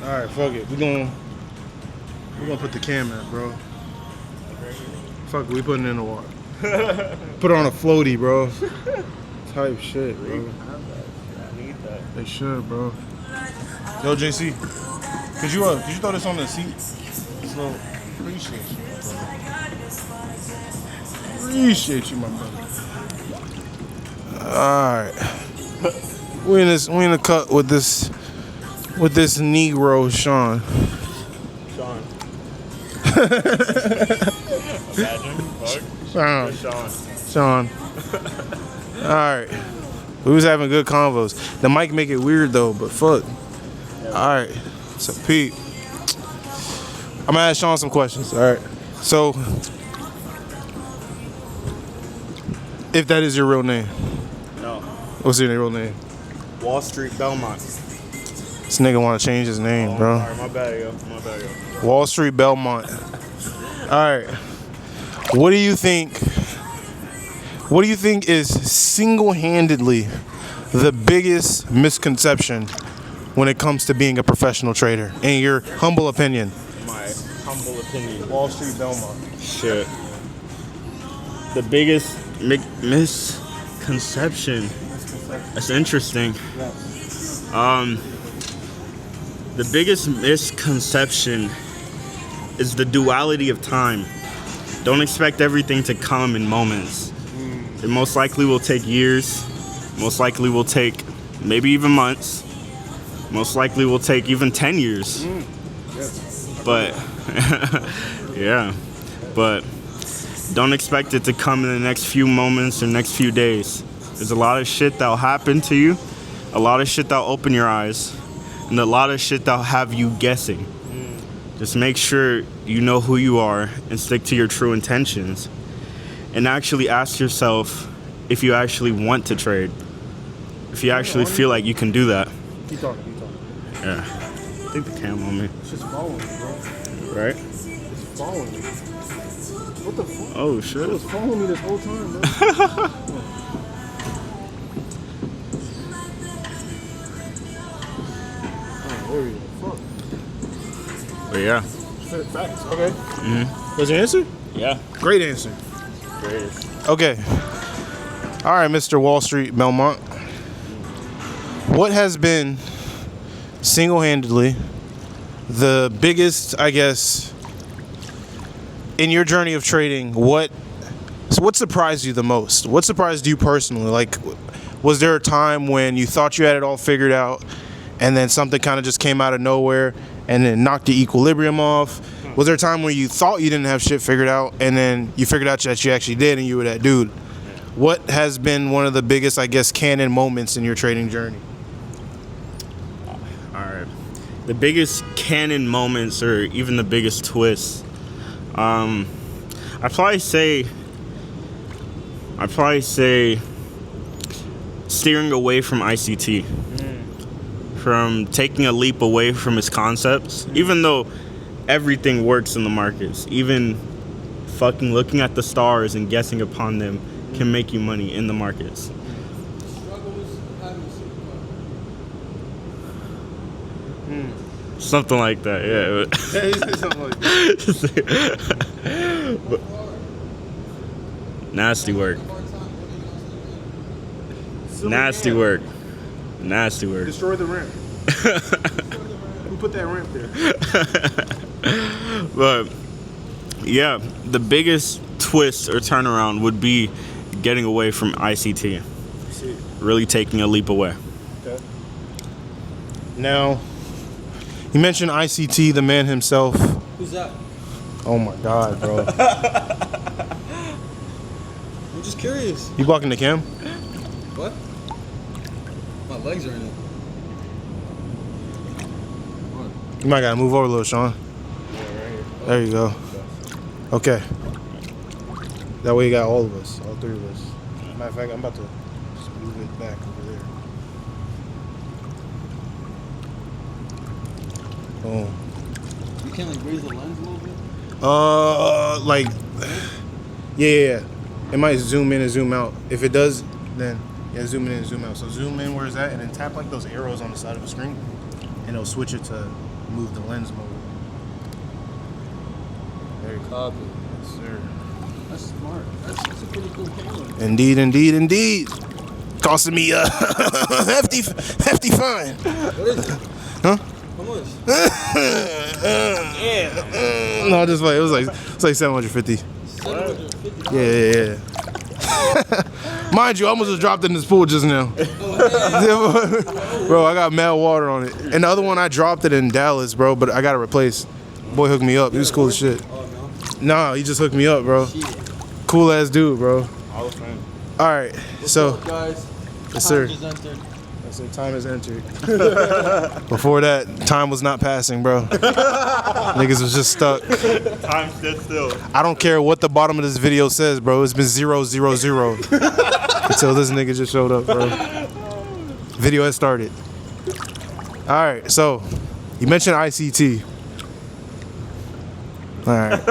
Alright, fuck it. We're gonna put the cam in, bro. Fuck it, we putting it in the water. Put it on a floaty, bro. Type shit, bro. I need that. They should, bro. Yo, JC, could you throw this on the seat? So appreciate you, my brother. Appreciate you, my brother. Alright. We in the cut with this Negro, Sean. Imagine, fuck. Sean. Alright. We was having good convos. The mic make it weird though, but fuck. Alright. So Pete. I'm gonna ask Sean some questions. Alright. So if that is your real name. No. What's your real name? Wall Street Belmont. This nigga wanna change his name, bro. Alright, my bad, yo. Wall Street Belmont. Alright. What do you think is single-handedly the biggest misconception when it comes to being a professional trader, in your humble opinion? My humble opinion. Wall Street Belmont. Shit. The biggest misconception. That's interesting. The biggest misconception is the duality of time. Don't expect everything to come in moments. It most likely will take years. Most likely will take maybe even months. Most likely will take even 10 years. But, yeah. But don't expect it to come in the next few moments or next few days. There's a lot of shit that'll happen to you. A lot of shit that'll open your eyes. And a lot of shit that'll have you guessing. Just make sure you know who you are and stick to your true intentions. And actually ask yourself if you actually want to trade. If you actually feel like you can do that. Keep talking. Yeah. I think the cam on me. It's just following me, bro. Right? It's following me. What the fuck? Oh, shit. It was following me this whole time, bro. There we go. Fuck. But yeah. Facts. Okay. Was your answer? Yeah. Great answer. Greatest. Okay. All right, Mr. Wall Street Belmont. What has been single-handedly the biggest, I guess, in your journey of trading? What surprised you the most? What surprised you personally? Like, was there a time when you thought you had it all figured out, and then something kind of just came out of nowhere and then knocked the equilibrium off? Was there a time where you thought you didn't have shit figured out, and then you figured out that you actually did, and you were that dude? What has been one of the biggest, I guess, canon moments in your trading journey? All right. The biggest canon moments, or even the biggest twists. I'd probably say steering away from ICT. From taking a leap away from its concepts, even though everything works in the markets, even fucking looking at the stars and guessing upon them can make you money in the markets. Something like that, yeah. Something like that. But nasty work. Nasty work. Nasty work. Destroy the ramp. Who put that ramp there? But yeah, the biggest twist or turnaround would be getting away from ICT. Really taking a leap away. Okay. Now, you mentioned ICT, the man himself. Who's that? Oh my God, bro. I'm just curious. You blocking the cam? What? My legs are in it. What? You might gotta move over a little, Sean. Yeah, right here. There you go. Okay. That way you got all of us, all three of us. Matter of fact, I'm about to just move it back over there. Boom. You can't like raise the lens a little bit? Like, yeah. It might zoom in and zoom out. If it does, then yeah, zoom in and zoom out. So zoom in where it's at, and then tap like those arrows on the side of the screen, and it'll switch it to Move the lens mode. There you go. Copy. Yes, sir. That's smart. That's a pretty cool camera. Indeed. Costing me a hefty fine. What is it? Huh? How much? No, just like it's like 750. 750. Yeah. Mind you, I almost just dropped it in this pool just now. Bro, I got mad water on it. And the other one I dropped it in Dallas, bro, but I got to replace. Boy hooked me up. He was cool as shit. Oh no. Nah, he just hooked me up, bro. Cool ass dude, bro. All the time. All right, so What's up, guys? yes, sir. Time just entered. I said time has entered. Before that, time was not passing, bro. Niggas was just stuck. Time stood still. I don't care what the bottom of this video says, bro. It's been 0, 0, 0 until this nigga just showed up, bro. Video has started. All right, so you mentioned ICT. All right.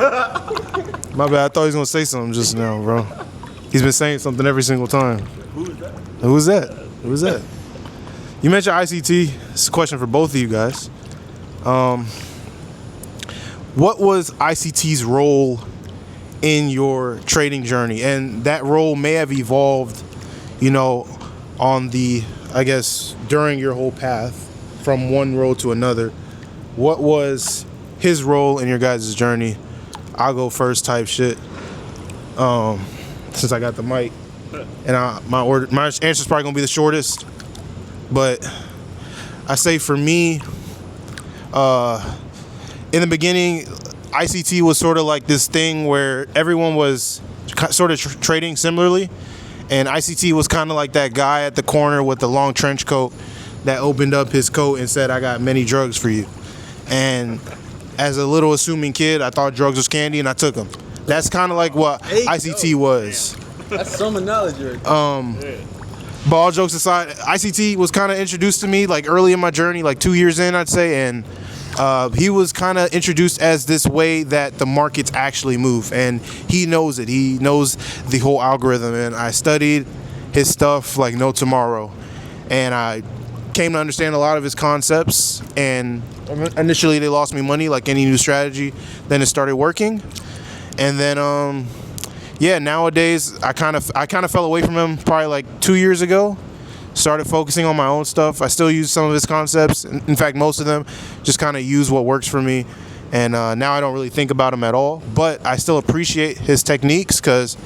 My bad. I thought he was gonna say something just now, bro. He's been saying something every single time. Who's that? You mentioned ICT. It's a question for both of you guys. What was ICT's role in your trading journey? And that role may have evolved, on during your whole path from one role to another. What was his role in your guys' journey? I'll go first type shit. Since I got the mic. And my answer's probably gonna be the shortest. But I say for me, in the beginning, ICT was sort of like this thing where everyone was sort of trading similarly, and ICT was kind of like that guy at the corner with the long trench coat that opened up his coat and said, "I got many drugs for you." And as a little assuming kid, I thought drugs was candy, and I took them. That's kind of like what ICT was. That's some analogy right there. But all jokes aside, ICT was kind of introduced to me like early in my journey, like 2 years in, I'd say, and he was kind of introduced as this way that the markets actually move, and he knows it. He knows the whole algorithm, and I studied his stuff like no tomorrow, and I came to understand a lot of his concepts. And initially, they lost me money, like any new strategy. Then it started working, and then nowadays I kind of fell away from him probably like 2 years ago. Started focusing on my own stuff. I still use some of his concepts. In fact, most of them, just kind of use what works for me. And now I don't really think about him at all. But I still appreciate his techniques because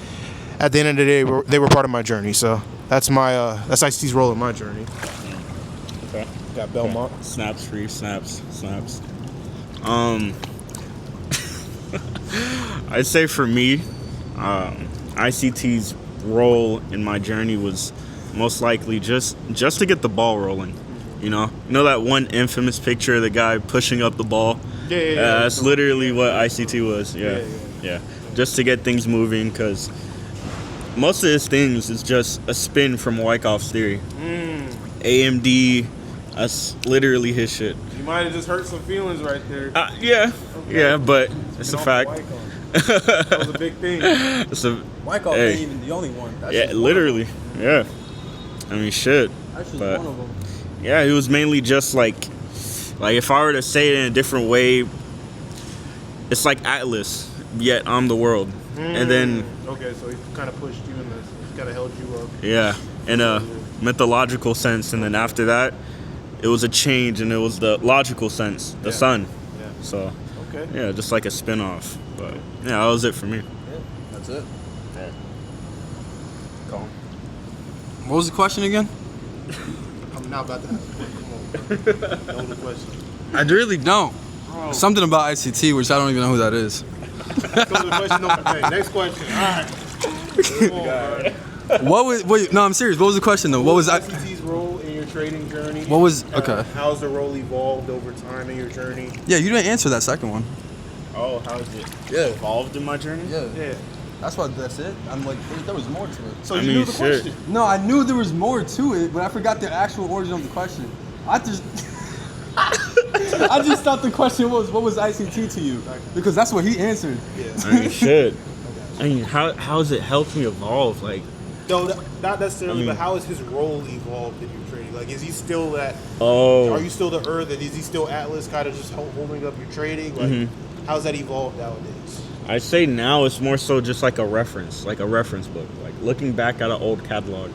at the end of the day, they were part of my journey. So that's that's ICT's role in my journey. Okay. Got Belmont. Okay. Snaps for you. Snaps. I'd say for me, ICT's role in my journey was most likely just to get the ball rolling. You know that one infamous picture of the guy pushing up the ball? Yeah. That's literally what ICT was. Yeah. Just to get things moving, because most of his things is just a spin from Wyckoff's theory. AMD, that's literally his shit. You might have just hurt some feelings right there. Yeah, but it's a fact. That was a big thing. Wyckoff ain't even the only one. That's literally. Yeah. I mean, shit. That's just But one of them. yeah, he was mainly just like if I were to say it in a different way, it's like Atlas, yet I'm the world. And then Okay, so he kind of pushed you in this. He kind of held you up. yeah, in a mythological sense, and then after that, it was a change, and it was the logical sense, the sun. Yeah. So Okay. yeah, just like a spin-off. But yeah, that was it for me. Yeah, that's it. Calm. What was the question again? I'm not about to ask. Come on. Know the question. I really don't. Something about ICT, which I don't even know who that is. Go to the question number. Hey, next question. All right. Come on, bro. No, I'm serious. What was the question though? What was ICT's role in your trading journey? What was okay? How's the role evolved over time in your journey? Yeah, you didn't answer that second one. Oh, how's it evolved in my journey? Yeah. That's it. I'm like, there was more to it. So you knew the question. No, I knew there was more to it, but I forgot the actual origin of the question. I just thought the question was, what was ICT to you? Because that's what he answered. Yeah. I mean, shit. I mean, how has it helped me evolve? Like, No, not necessarily, but how has his role evolved in your trading? Like, is he still that? Oh. Are you still the that is he still Atlas, kind of just holding up your trading? Like, how's that evolved nowadays? I say now it's more so just like a reference book, like looking back at an old catalog,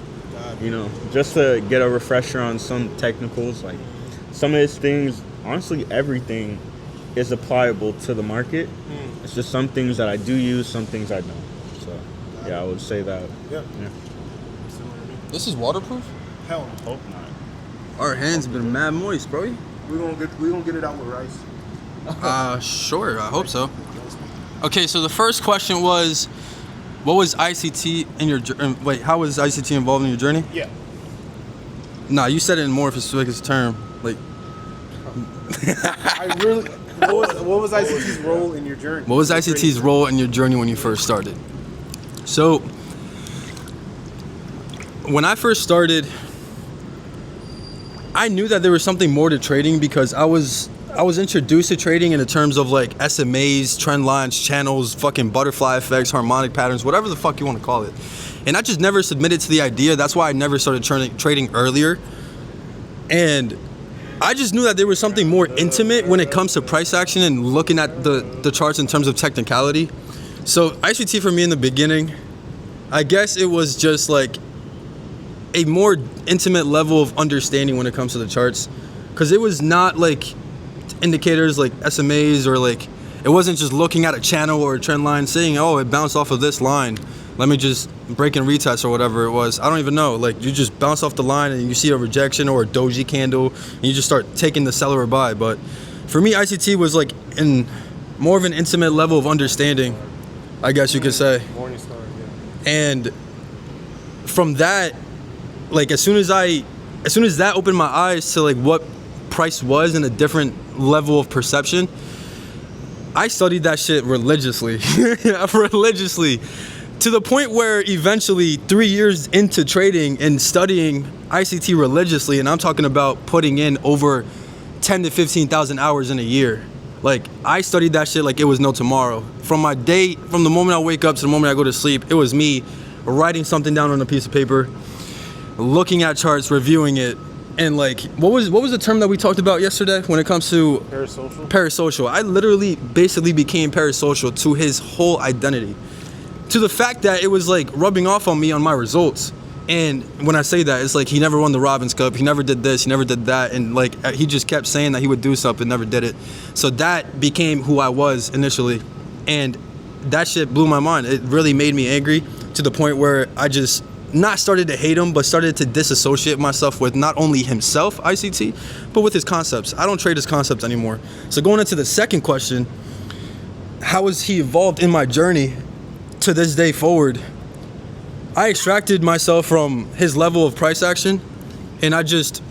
you know, just to get a refresher on some technicals. Like some of his things, honestly, everything is applicable to the market. It's just some things that I do use, some things I don't. So yeah, I would say that. Yeah. This is waterproof? Hell no. Hope not. Our hands been mad moist, bro. We gonna get it out with rice. Sure. I hope so. Okay, so the first question was, what was ICT in your wait? How was ICT involved in your journey? Yeah. Nah, you said it in more of a specific term. Like, I really. What was ICT's role in your journey? what was ICT's role in your journey when you first started? So, when I first started, I knew that there was something more to trading because I was introduced to trading in the terms of like SMAs, trend lines, channels, fucking butterfly effects, harmonic patterns, whatever the fuck you want to call it. And I just never submitted to the idea. That's why I never started trading earlier. And I just knew that there was something more intimate when it comes to price action and looking at the charts in terms of technicality. So ICT for me in the beginning, I guess it was just like a more intimate level of understanding when it comes to the charts. Because it was not like indicators like SMAs or like, it wasn't just looking at a channel or a trend line saying, oh, it bounced off of this line, let me just break and retest or whatever it was. I don't even know. Like, you just bounce off the line and you see a rejection or a doji candle and you just start taking the seller or buy. But for me, ICT was like in more of an intimate level of understanding, I guess you could say. Morningstar, yeah. And from that, like as soon as that opened my eyes to like what price was in a different level of perception, I studied that shit religiously. Religiously. To the point where eventually 3 years into trading and studying ICT religiously, and I'm talking about putting in over 10 to 15,000 hours in a year. Like, I studied that shit like it was no tomorrow. From the moment I wake up to the moment I go to sleep, it was me writing something down on a piece of paper, looking at charts, reviewing it, and like, what was the term that we talked about yesterday when it comes to Parasocial? Parasocial. I literally basically became parasocial to his whole identity. To the fact that it was like rubbing off on me on my results. And when I say that, it's like he never won the Robbins Cup, he never did this, he never did that, and like he just kept saying that he would do something, never did it. So that became who I was initially, and that shit blew my mind. It really made me angry to the point where I just not started to hate him, but started to disassociate myself with not only himself, ICT, but with his concepts. I don't trade his concepts anymore. So going into the second question, how has he evolved in my journey to this day forward? I extracted myself from his level of price action, and I just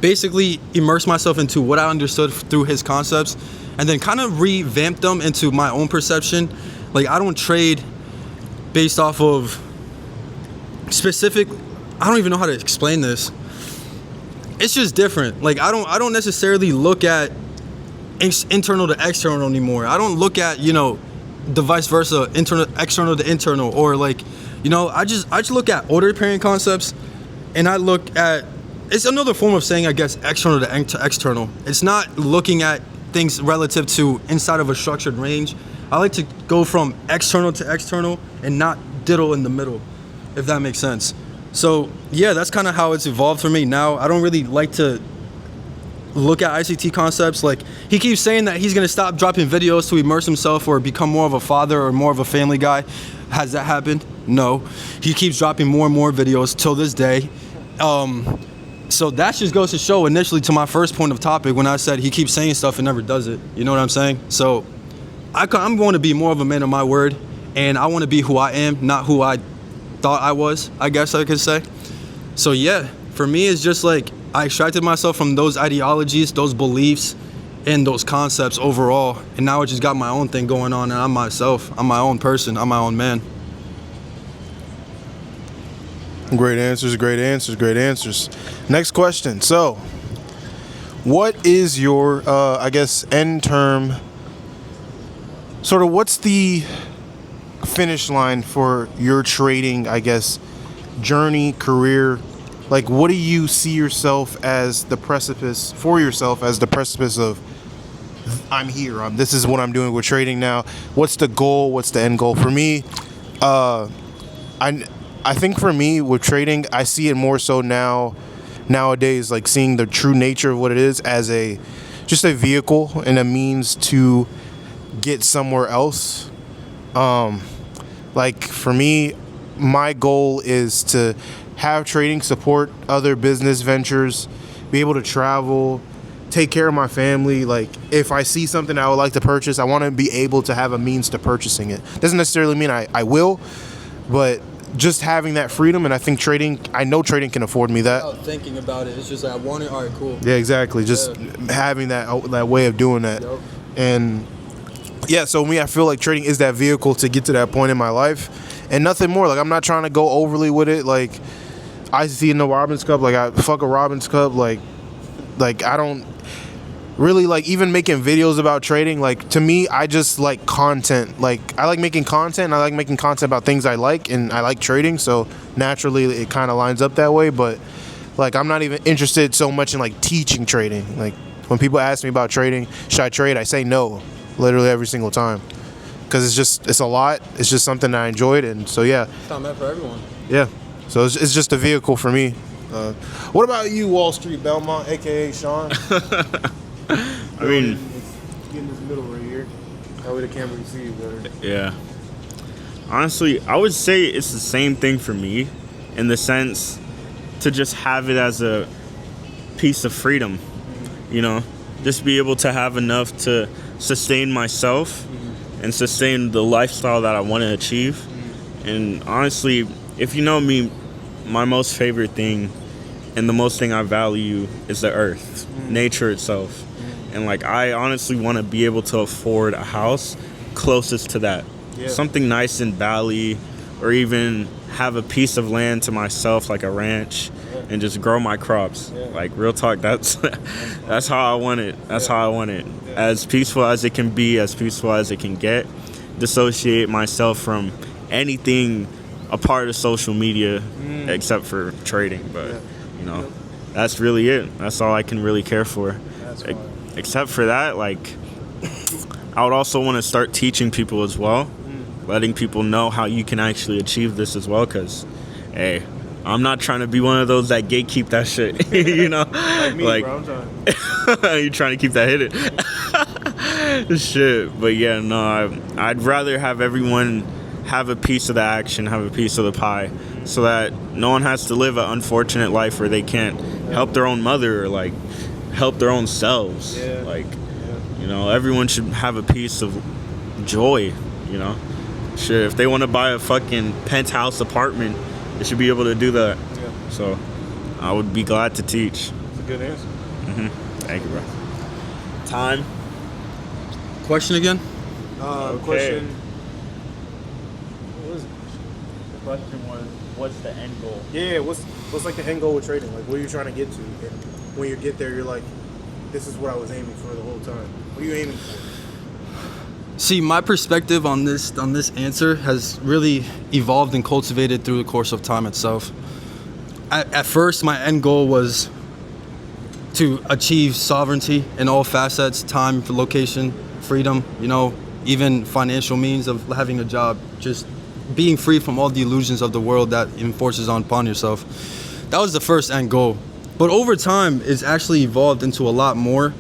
basically immersed myself into what I understood through his concepts, and then kind of revamped them into my own perception. Like, I don't trade based off of specific, I don't even know how to explain this. It's just different. Like, I don't necessarily look at internal to external anymore. I don't look at, the vice versa, external to internal, or like, I just look at order pairing concepts, and I look at, it's another form of saying, I guess, external to external. It's not looking at things relative to inside of a structured range. I like to go from external to external and not diddle in the middle, if that makes sense. So yeah, that's kind of how it's evolved for me now. I don't really like to look at ICT concepts. Like, he keeps saying that he's gonna stop dropping videos to immerse himself or become more of a father or more of a family guy. Has that happened? No. He keeps dropping more and more videos till this day. So that just goes to show, initially, to my first point of topic, when I said he keeps saying stuff and never does it. You know what I'm saying? So I'm going to be more of a man of my word, and I want to be who I am, not who I thought I was, I guess I could say. So yeah, for me, it's just like I extracted myself from those ideologies, those beliefs, and those concepts overall, and now I just got my own thing going on, and I'm myself. I'm my own person. I'm my own man. Great answers, great answers, great answers. Next question. So, what is your, end term, sort of what's the finish line for your trading, journey, career? Like, what do you see yourself as the precipice for yourself as the precipice of I'm here. This is what I'm doing with trading now. What's the goal? What's the end goal for me? I think for me with trading, I see it more so nowadays, like seeing the true nature of what it is as just a vehicle and a means to get somewhere else. Like for me, my goal is to have trading support other business ventures, be able to travel, take care of my family. Like if I see something I would like to purchase, I want to be able to have a means to purchasing it. Doesn't necessarily mean I will, but just having that freedom. And I think I know trading can afford me that. Without thinking about it, it's just like I want it. All right, cool. Yeah, exactly. Just having that way of doing that. Yep. And yeah, so me, I feel like trading is that vehicle to get to that point in my life, and nothing more. Like I'm not trying to go overly with it. Like I see in the Robbins Cup, like I fuck a Robbins Cup. Like I don't really like even making videos about trading. Like to me, I just like content. Like I like making content, and I like making content about things I like, and I like trading, so naturally it kind of lines up that way. But like I'm not even interested so much in like teaching trading. Like when people ask me about trading, should I trade, I say no literally every single time, because it's a lot. It's just something that I enjoyed, and so yeah, It's not meant for everyone. yeah, so it's just a vehicle for me. What about you, Wall Street Belmont, aka Sean? I mean, get in this middle right here. That way the camera can see you better. yeah. Honestly, I would say it's the same thing for me, in the sense to just have it as a piece of freedom. You know, just be able to have enough to sustain myself and sustain the lifestyle that I want to achieve. And honestly, if you know me, my most favorite thing and the most thing I value is the earth, nature itself. And like I honestly want to be able to afford a house closest to that. Yeah. Something nice in Bali, or even have a piece of land to myself, like a ranch, and just grow my crops. Like real talk, that's how I want it. That's how I want it. As peaceful as it can be, as peaceful as it can get. Dissociate myself from anything a part of social media except for trading. But you know, that's really it. That's all I can really care for. Except for that, like I would also want to start teaching people as well, letting people know how you can actually achieve this as well. Because hey, I'm not trying to be one of those that gatekeep that shit. You know, Like me, like bro. you're trying to keep that hidden. Shit, but yeah, no, I'd rather have everyone have a piece of the action, have a piece of the pie, so that no one has to live an unfortunate life where they can't help their own mother or like help their own selves. Like, you know, everyone should have a piece of joy. You know, shit, if they want to buy a fucking penthouse apartment, they should be able to do that. So I would be glad to teach. That's a good answer. Thank you, bro. Time. Question again? Question. The question was, what's the end goal? Yeah, what's like the end goal with trading? Like, what are you trying to get to? And when you get there, you're like, this is what I was aiming for the whole time. What are you aiming for? See, my perspective on this answer has really evolved and cultivated through the course of time itself. At first, my end goal was to achieve sovereignty in all facets: time, location, freedom, you know, even financial means of having a job, just being free from all the illusions of the world that enforces upon yourself. That was the first end goal. But over time, it's actually evolved into a lot more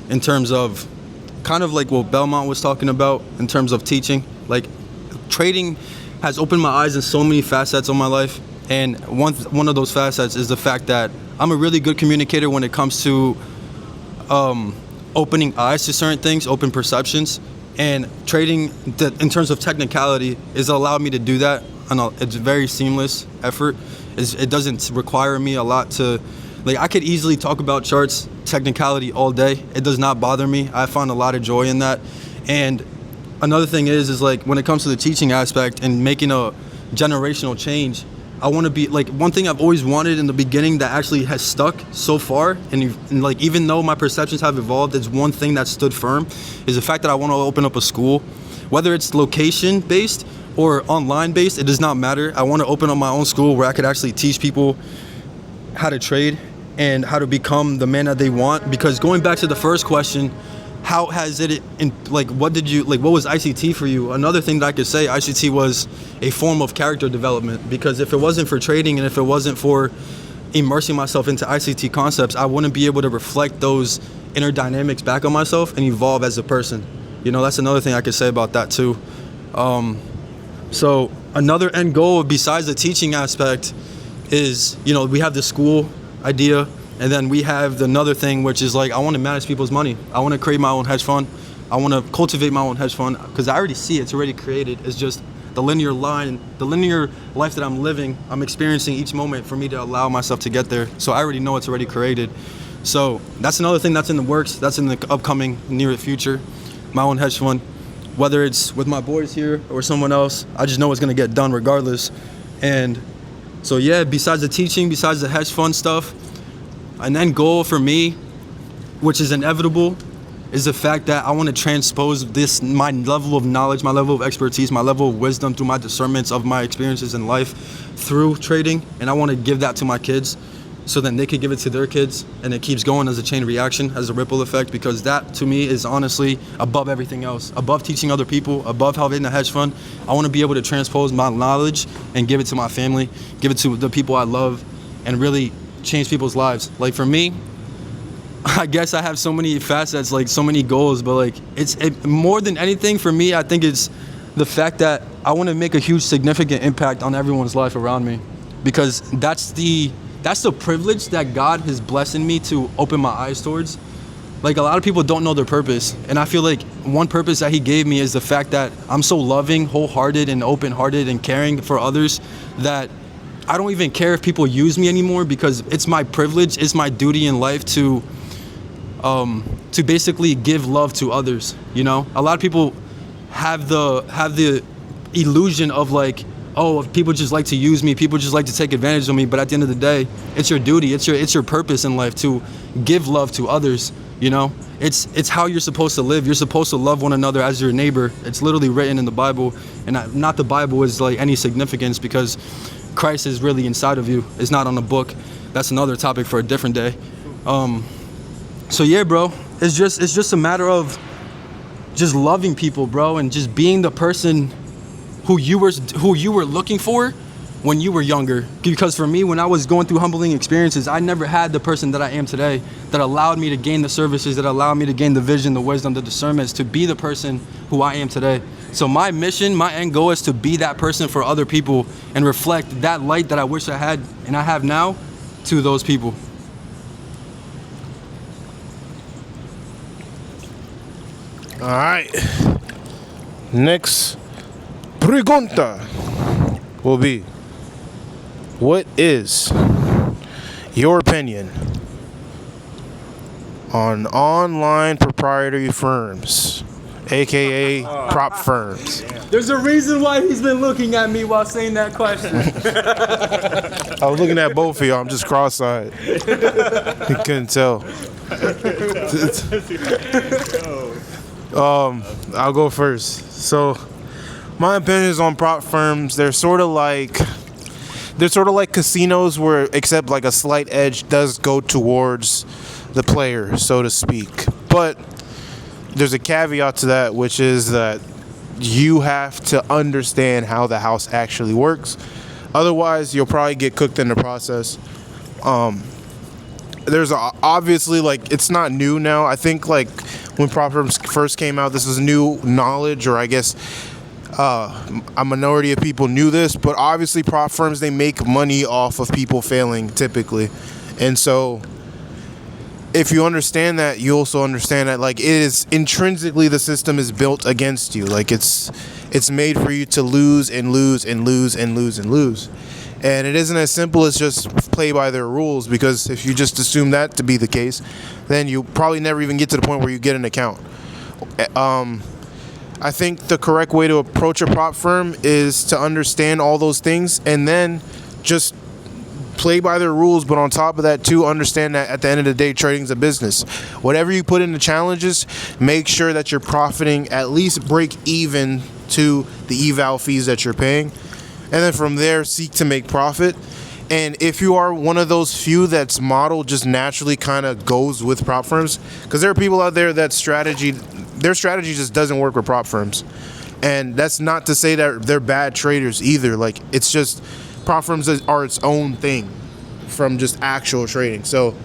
in terms of kind of like what Belmont was talking about in terms of teaching. Like trading has opened my eyes in so many facets of my life. And one of those facets is the fact that I'm a really good communicator when it comes to opening eyes to certain things, open perceptions. And trading, in terms of technicality, has allowed me to do that. It's a very seamless effort. It doesn't require me a lot to, like, I could easily talk about charts, technicality all day. It does not bother me. I find a lot of joy in that. And another thing is like when it comes to the teaching aspect and making a generational change, I want to be like, one thing I've always wanted in the beginning that actually has stuck so far, and like even though my perceptions have evolved, it's one thing that stood firm, is the fact that I want to open up a school, whether it's location based or online based. It does not matter. I want to open up my own school where I could actually teach people how to trade and how to become the man that they want. Because going back to the first question, how has it what was ICT for you? Another thing that I could say, ICT was a form of character development, because if it wasn't for trading and if it wasn't for immersing myself into ICT concepts, I wouldn't be able to reflect those inner dynamics back on myself and evolve as a person. That's another thing I could say about that too. So another end goal besides the teaching aspect is, we have the school idea, and then we have another thing, which is I want to manage people's money. I want to create my own hedge fund. I want to cultivate my own hedge fund, because I already see it's already created. It's just the linear life that I'm living, I'm experiencing each moment for me to allow myself to get there. So I already know it's already created. So that's another thing that's in the works, that's in the upcoming near future, my own hedge fund. Whether it's with my boys here or someone else, I just know it's gonna get done regardless. And so yeah, besides the teaching, besides the hedge fund stuff, an end goal for me, which is inevitable, is the fact that I want to transpose my level of knowledge, my level of expertise, my level of wisdom through my discernments of my experiences in life through trading. And I want to give that to my kids so then they could give it to their kids, and it keeps going as a chain reaction, as a ripple effect, because that to me is honestly above everything else, above teaching other people, above having a hedge fund. I want to be able to transpose my knowledge and give it to my family, give it to the people I love, and really change people's lives. Like for me, I guess I have so many facets, so many goals, but it's more than anything for me, I think it's the fact that I want to make a huge significant impact on everyone's life around me, because that's the privilege that God has blessed me to open my eyes towards. A lot of people don't know their purpose, and I feel one purpose that he gave me is the fact that I'm so loving, wholehearted, and open-hearted and caring for others that I don't even care if people use me anymore, because it's my privilege, it's my duty in life to basically give love to others. A lot of people have the illusion of oh, people just like to use me, people just like to take advantage of me. But at the end of the day, it's your duty, it's your purpose in life to give love to others. It's how you're supposed to live. You're supposed to love one another as your neighbor. It's literally written in the Bible, and not the Bible is any significance, because Christ is really inside of you. It's not on a book. That's another topic for a different day. So yeah, bro, it's just a matter of just loving people, bro, and just being the person who you were looking for when you were younger. Because for me, when I was going through humbling experiences, I never had the person that I am today, that allowed me to gain the services, that allowed me to gain the vision, the wisdom, the discernments, to be the person who I am today. So my mission, my end goal is to be that person for other people and reflect that light that I wish I had and I have now to those people. All right. Next pregunta will be, what is your opinion on online proprietary firms, aka prop firms? There's a reason why he's been looking at me while saying that question. I was looking at both of y'all. I'm just cross-eyed. You couldn't tell. I'll go first. So, my opinions on prop firms, they're sort of like casinos, where except a slight edge does go towards the player, so to speak. But there's a caveat to that, which is that you have to understand how the house actually works. Otherwise, you'll probably get cooked in the process. There's obviously it's not new now. I think when prop firms first came out, this was new knowledge, or I guess a minority of people knew this. But obviously, prop firms, they make money off of people failing typically, and so if you understand that, you also understand that it is intrinsically, the system is built against you. It's made for you to lose and lose and lose and lose and lose. And it isn't as simple as just play by their rules, because if you just assume that to be the case, then you probably never even get to the point where you get an account. I think the correct way to approach a prop firm is to understand all those things and then just play by their rules, but on top of that too, understand that at the end of the day, trading's a business. Whatever you put into challenges, make sure that you're profiting, at least break even to the eval fees that you're paying. And then from there, seek to make profit. And if you are one of those few that's model just naturally kind of goes with prop firms, because there are people out there that their strategy just doesn't work with prop firms. And that's not to say that they're bad traders either. Like, it's just prop firms are its own thing from just actual trading. So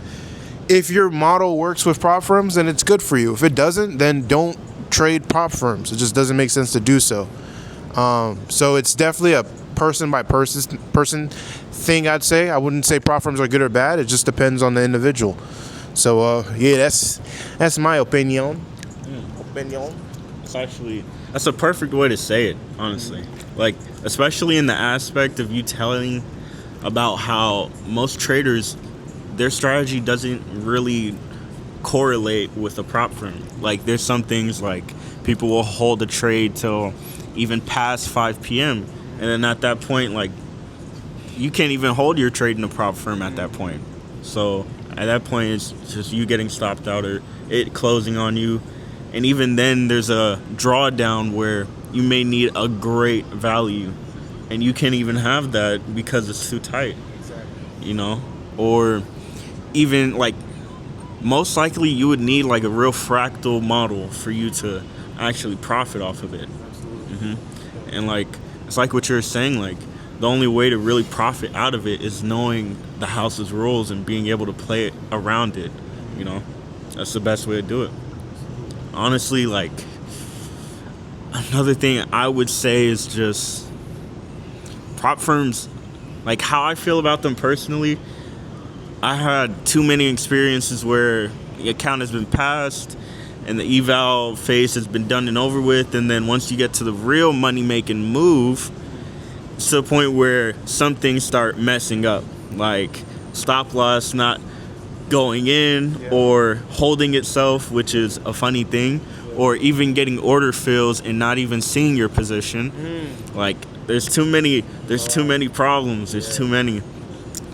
if your model works with prop firms, then it's good for you. If it doesn't, then don't trade prop firms. It just doesn't make sense to do so. So it's definitely a person by person thing, I'd say. I wouldn't say prop firms are good or bad. It just depends on the individual. So yeah, that's my opinion. That's a perfect way to say it, honestly. Like, especially in the aspect of you telling about how most traders, their strategy doesn't really correlate with a prop firm. Like, there's some things like people will hold a trade till even past 5 p.m. And then at that point, like, you can't even hold your trade in a prop firm at that point. So at that point, it's just you getting stopped out or it closing on you. And even then, there's a drawdown where you may need a great value. And you can't even have that because it's too tight. You know? Or even, like, most likely you would need, like, a real fractal model for you to actually profit off of it. And, like, it's like what you're saying, like, the only way to really profit out of it is knowing the house's rules and being able to play it around it, you know? That's the best way to do it. Honestly, like, another thing I would say is just prop firms, like, how I feel about them personally, I had too many experiences where the account has been passed and the eval phase has been done and over with, and then once you get to the real money-making move, it's to the point where some things start messing up, like stop loss not going in or holding itself, which is a funny thing, or even getting order fills and not even seeing your position. Like, there's too many problems. There's too many,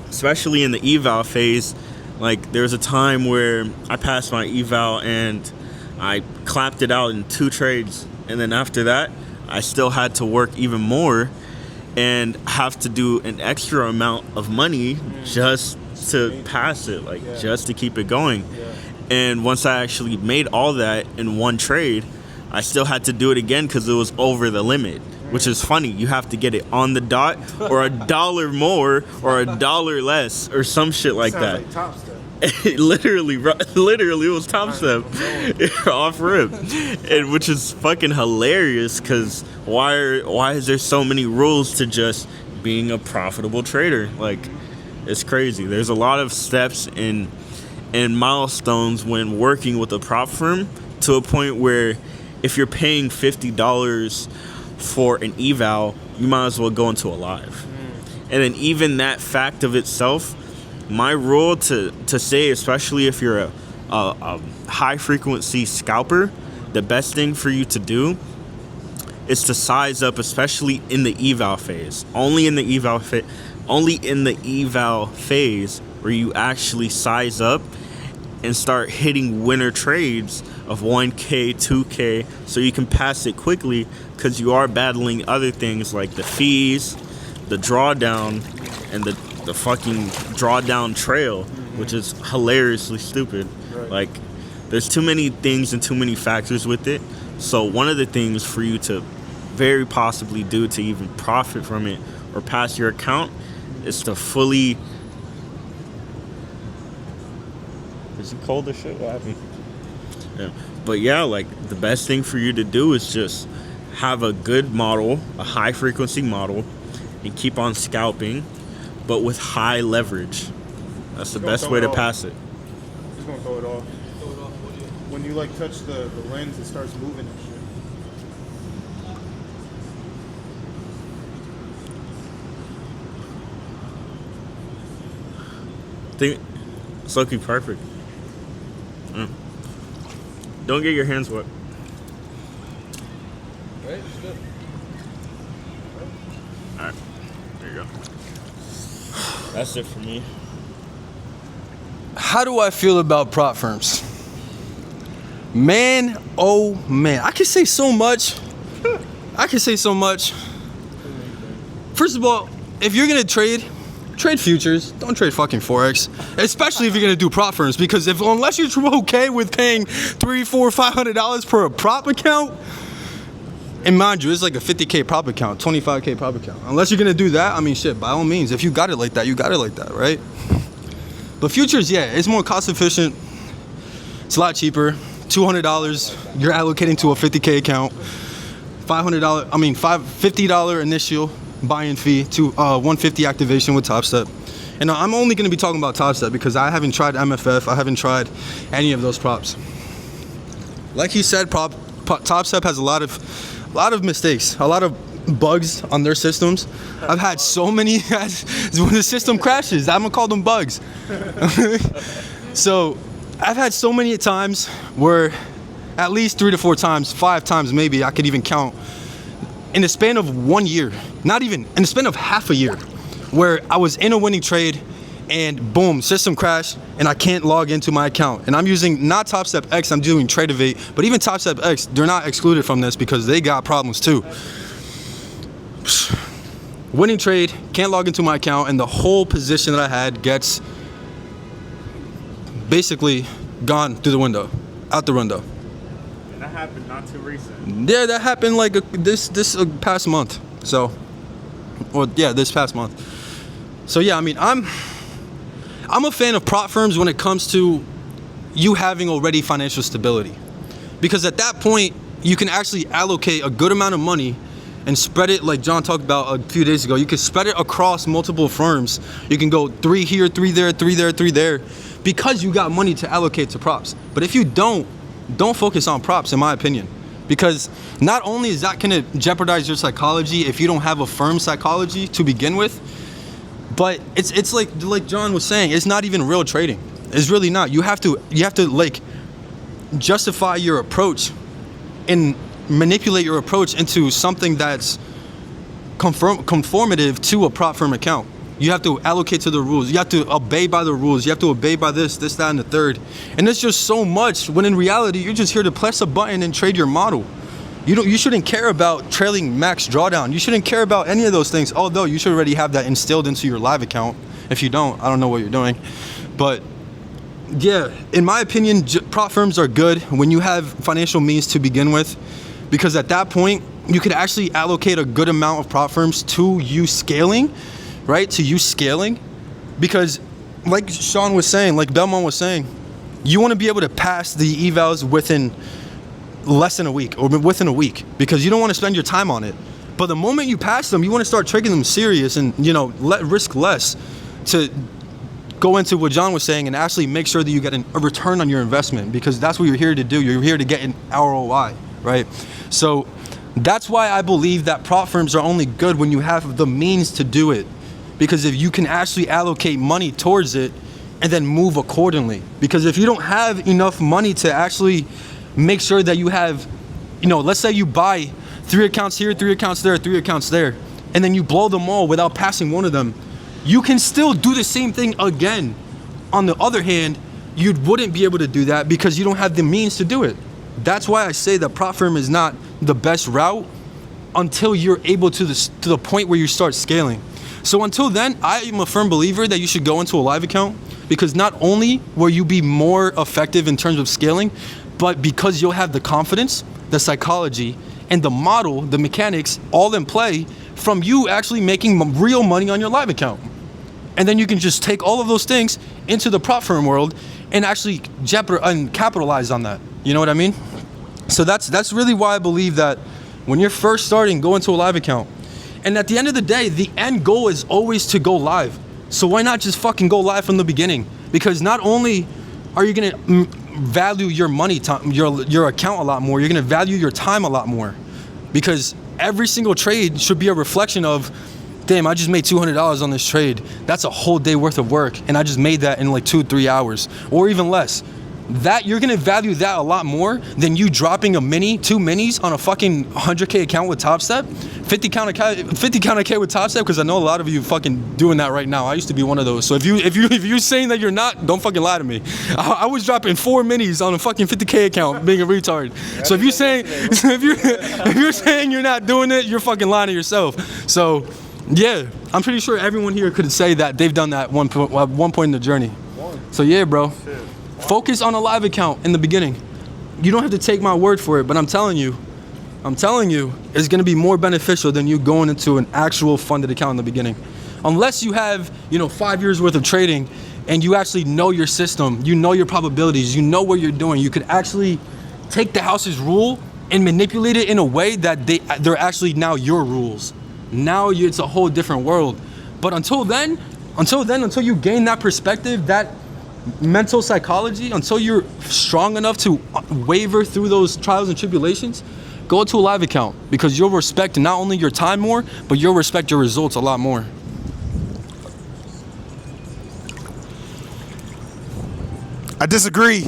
especially in the eval phase. Like, there was a time where I passed my eval and I clapped it out in 2 trades, and then after that I still had to work even more and have to do an extra amount of money just to pass it, like, just to keep it going. And once I actually made all that in one trade, I still had to do it again because it was over the limit, which is funny. You have to get it on the dot or $1 more or $1 less or some shit like that. Like Top Step. literally it was Top Step off rip, and which is fucking hilarious because why is there so many rules to just being a profitable trader? Like, it's crazy. There's a lot of steps and milestones when working with a prop firm, to a point where if you're paying $50 for an eval, you might as well go into a live. And then even that fact of itself, my rule to say, especially if you're a high frequency scalper, the best thing for you to do is to size up, especially in the eval phase. Only in the eval phase where you actually size up and start hitting winner trades of 1K, 2K, so you can pass it quickly, because you are battling other things like the fees, the drawdown, and the fucking drawdown trail, which is hilariously stupid. Like, there's too many things and too many factors with it. So one of the things for you to very possibly do to even profit from it or pass your account is to fully... Is it cold as shit? What happened? Yeah. But yeah, like, the best thing for you to do is just have a good model, a high frequency model, and keep on scalping, but with high leverage. That's the best way to pass it. Just gonna throw it off. When you, like, touch the lens, it starts moving and shit. I think it's looking perfect. Don't get your hands wet. Right? It's good. Alright, there you go. That's it for me. How do I feel about prop firms? Man, oh man, I can say so much. First of all, if you're gonna trade trade futures. Don't trade fucking forex, especially if you're gonna do prop firms. Because unless you're okay with paying $300, $400, $500 per prop account, and mind you, it's like a 50K prop account, 25K prop account. Unless you're gonna do that, I mean, shit. By all means, if you got it like that, you got it like that, right? But futures, yeah, it's more cost efficient. It's a lot cheaper. $200 you're allocating to a 50K account. $50 initial buy-in fee to $150 activation with Top Step. And I'm only going to be talking about Top Step because I haven't tried MFF. I haven't tried any of those props. Like he said, Top Step has a lot of mistakes, a lot of bugs on their systems. I've had so many when the system crashes, I'm gonna call them bugs. So I've had so many times where at least 3 to 4 times, 5 times maybe, I could even count in the span of 1 year, not even in the span of half a year, where I was in a winning trade and boom, system crashed and I can't log into my account. And I'm using not Top Step X, I'm doing Trade Evade, but even Top Step X, they're not excluded from this because they got problems too. Winning trade, can't log into my account, and the whole position that I had gets basically gone through the window, out the window. And that happened not too recent. Yeah, that happened like this past month. So, this past month. So yeah, I mean, I'm a fan of prop firms when it comes to you having already financial stability, because at that point you can actually allocate a good amount of money and spread it, like John talked about a few days ago. You can spread it across multiple firms. You can go 3 here, 3 there, 3 there, 3 there, because you got money to allocate to props. But if you don't focus on props, in my opinion, because not only is that gonna jeopardize your psychology if you don't have a firm psychology to begin with, but it's like John was saying, it's not even real trading. It's really not. You have to like justify your approach and manipulate your approach into something that's conformative to a prop firm account. You have to allocate to the rules. You have to obey by the rules. You have to obey by this, that, and the third. And it's just so much, when in reality, you're just here to press a button and trade your model. You shouldn't care about trailing max drawdown. You shouldn't care about any of those things, although you should already have that instilled into your live account. If you don't, I don't know what you're doing. But yeah, in my opinion, prop firms are good when you have financial means to begin with, because at that point, you could actually allocate a good amount of prop firms to you scaling, right? To you scaling, because like Sean was saying, like Belmont was saying, you want to be able to pass the evals within less than a week or within a week, because you don't want to spend your time on it. But the moment you pass them, you want to start taking them serious and, let risk less to go into what John was saying and actually make sure that you get a return on your investment, because that's what you're here to do. You're here to get an ROI, right? So that's why I believe that prop firms are only good when you have the means to do it, because if you can actually allocate money towards it and then move accordingly. Because if you don't have enough money to actually make sure that you have, let's say you buy 3 accounts here, 3 accounts there, 3 accounts there, and then you blow them all without passing one of them, you can still do the same thing again. On the other hand, you wouldn't be able to do that because you don't have the means to do it. That's why I say that prop firm is not the best route until you're able to the point where you start scaling. So until then, I am a firm believer that you should go into a live account, because not only will you be more effective in terms of scaling, but because you'll have the confidence, the psychology, and the model, the mechanics, all in play from you actually making real money on your live account. And then you can just take all of those things into the prop firm world and actually capitalize on that. You know what I mean? So that's really why I believe that when you're first starting, go into a live account. And at the end of the day, the end goal is always to go live. So why not just fucking go live from the beginning? Because not only are you gonna value your money, your account a lot more, you're gonna value your time a lot more. Because every single trade should be a reflection of, damn, I just made $200 on this trade. That's a whole day worth of work, and I just made that in like 2-3 hours, or even less. That you're gonna value that a lot more than you dropping 2 minis on a fucking 100K account with Top Step, 50 count account with Top Step, because I know a lot of you fucking doing that right now. I used to be one of those. So if you're saying that you're not, don't fucking lie to me. I was dropping 4 minis on a fucking 50K account, being a retard. So if you're saying you're saying you're not doing it, you're fucking lying to yourself. So Yeah, I'm pretty sure everyone here could say that they've done that at one point in the journey. So yeah, bro. Focus on a live account in the beginning. You don't have to take my word for it, but I'm telling you, it's gonna be more beneficial than you going into an actual funded account in the beginning. Unless you have, 5 years worth of trading and you actually know your system, you know your probabilities, you know what you're doing. You could actually take the house's rule and manipulate it in a way that they're actually now your rules. Now it's a whole different world. But until you gain that perspective, that mental psychology, until you're strong enough to waver through those trials and tribulations, go to a live account, because you'll respect not only your time more, but you'll respect your results a lot more. I disagree.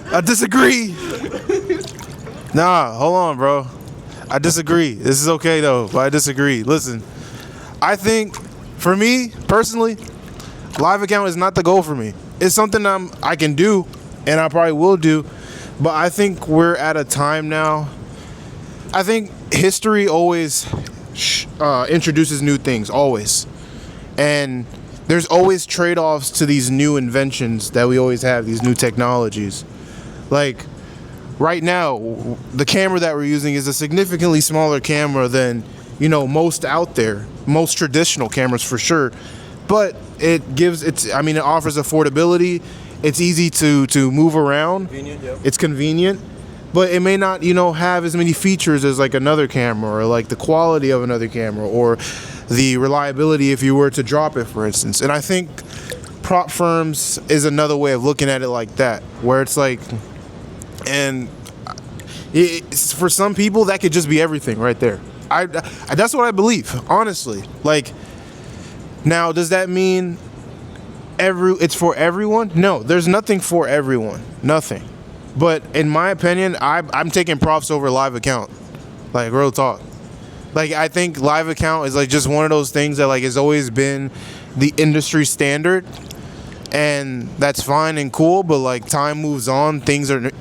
I disagree. Nah, hold on, bro. I disagree. This is okay though, but I disagree. Listen, I think for me personally, live account is not the goal for me. It's something I can do, and I probably will do, but I think we're at a time now. I think history always introduces new things, always, and there's always trade-offs to these new inventions that we always have, these new technologies. Like right now, the camera that we're using is a significantly smaller camera than, most out there, most traditional cameras for sure. But it offers affordability. It's easy to move around. Convenient, yeah. It's convenient, but it may not, have as many features as like another camera, or like the quality of another camera, or the reliability if you were to drop it, for instance. And I think prop firms is another way of looking at it like that, where it's like, and for some people that could just be everything right there. That's what I believe, honestly. Like, now does that mean it's for everyone? No, there's nothing for everyone, nothing. But in my opinion, I'm taking props over live account, like real talk. Like, I think live account is like just one of those things that like has always been the industry standard, and that's fine and cool, but like time moves on,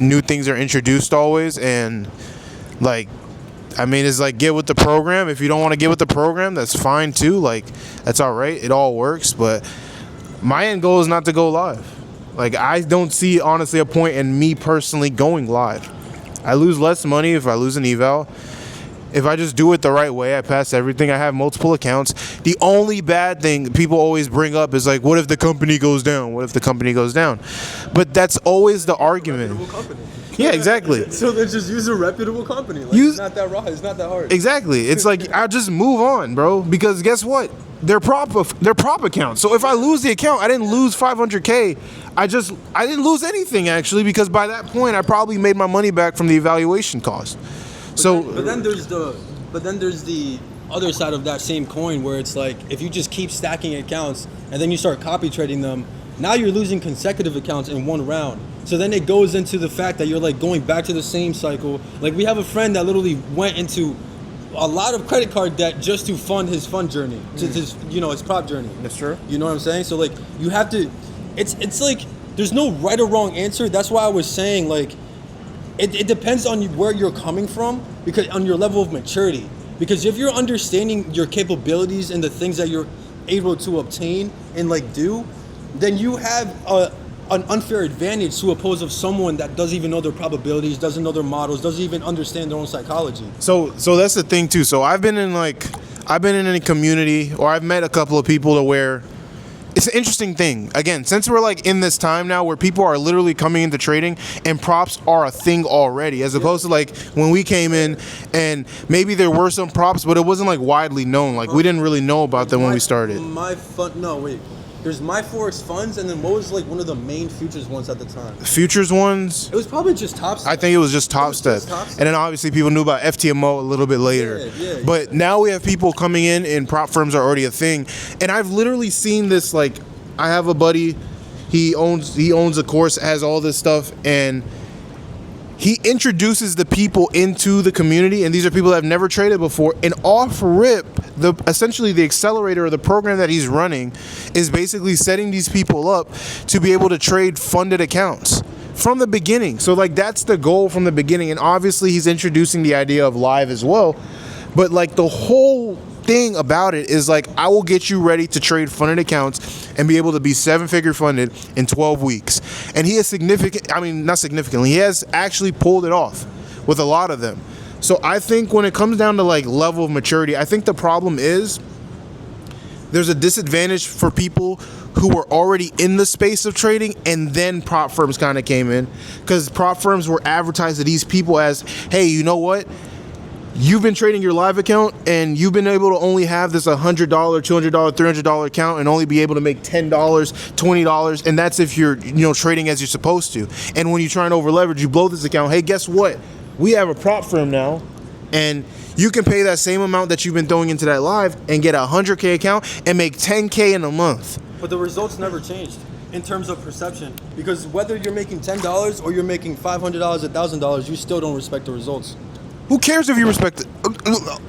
new things are introduced always, and like, it's like, get with the program. If you don't want to get with the program, that's fine too. Like, that's all right. It all works, but my end goal is not to go live. Like, I don't see honestly a point in me personally going live. I lose less money if I lose an eval. If I just do it the right way, I pass everything. I have multiple accounts. The only bad thing people always bring up is like, what if the company goes down? What if the company goes down? But that's always the argument. Yeah, exactly. So then just use a reputable company. Like, it's not that raw. It's not that hard. Exactly. It's like, I'll just move on, bro. Because guess what? They're prop accounts. So if I lose the account, I didn't lose 500K. I didn't lose anything actually, because by that point I probably made my money back from the evaluation cost. But then there's the other side of that same coin, where it's like, if you just keep stacking accounts and then you start copy trading them, now you're losing consecutive accounts in one round. So then it goes into the fact that you're like going back to the same cycle. Like, we have a friend that literally went into a lot of credit card debt just to fund his fund journey, his prop journey. That's true. You know what I'm saying? So like, you have to. It's like, there's no right or wrong answer. That's why I was saying, like, it depends on where you're coming from, because on your level of maturity. Because if you're understanding your capabilities and the things that you're able to obtain and like do, then you have an unfair advantage to oppose of someone that doesn't even know their probabilities, doesn't know their models, doesn't even understand their own psychology. So that's the thing too. So I've been in a community, or I've met a couple of people to where it's an interesting thing. Again, since we're like in this time now where people are literally coming into trading and props are a thing already, as opposed to like when we came in and maybe there were some props, but it wasn't like widely known. Like, we didn't really know about them when we started. There's My Forex Funds, and then what was like one of the main futures ones at the time? Futures ones? It was probably just Top Step. I think it was just Top Step. And then obviously people knew about FTMO a little bit later. Yeah. But now we have people coming in, and prop firms are already a thing. And I've literally seen this, like, I have a buddy, he owns a course, has all this stuff, and he introduces the people into the community, and these are people that have never traded before, and off rip, essentially the accelerator or the program that he's running is basically setting these people up to be able to trade funded accounts from the beginning. So like, that's the goal from the beginning, and obviously he's introducing the idea of live as well. But like the whole thing about it is like, I will get you ready to trade funded accounts and be able to be 7-figure funded in 12 weeks. And he has not significantly, he has actually pulled it off with a lot of them. So I think when it comes down to like level of maturity, I think the problem is there's a disadvantage for people who were already in the space of trading, and then prop firms kind of came in, because prop firms were advertised to these people as, hey, you know what? You've been trading your live account and you've been able to only have this $100, $200, $300 account and only be able to make $10, $20, and that's if you're trading as you're supposed to. And when you try and over leverage, you blow this account. Hey, guess what? We have a prop firm now, and you can pay that same amount that you've been throwing into that live and get a 100K account and make 10K in a month. But the results never changed in terms of perception, because whether you're making $10 or you're making $500, $1,000, you still don't respect the results. Who cares if you respect it?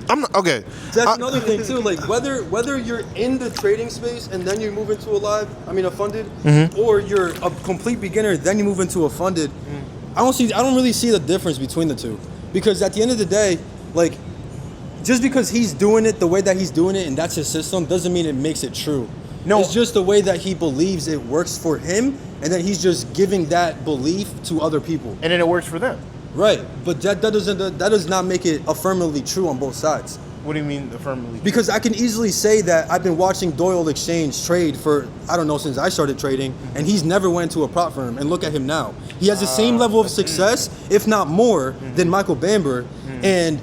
I'm not, okay. That's another thing too. Like whether you're in the trading space and then you move into a funded, or you're a complete beginner, then you move into a funded. I don't really see the difference between the two, because at the end of the day, like, just because he's doing it the way that he's doing it and that's his system doesn't mean it makes it true. No, it's just the way that he believes it works for him, and then he's just giving that belief to other people. And then it works for them. Right, but that does not make it affirmatively true on both sides. What do you mean affirmatively? Because I can easily say that I've been watching Doyle Exchange trade for, I don't know, since I started trading, and he's never went to a prop firm, and look at him now. He has the same level of success, if not more, than Michael Bamber, and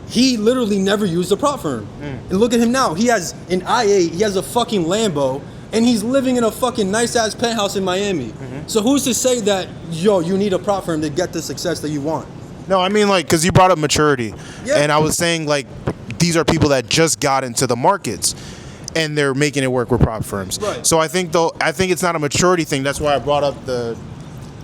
he literally never used a prop firm. And look at him now. He has an I-8, he has a fucking Lambo, and he's living in a fucking nice-ass penthouse in Miami. So who's to say that, you need a prop firm to get the success that you want? No, I mean, like, because you brought up maturity. Yeah. And I was saying, like, these are people that just got into the markets, and they're making it work with prop firms. Right. So I think it's not a maturity thing. That's why I brought up the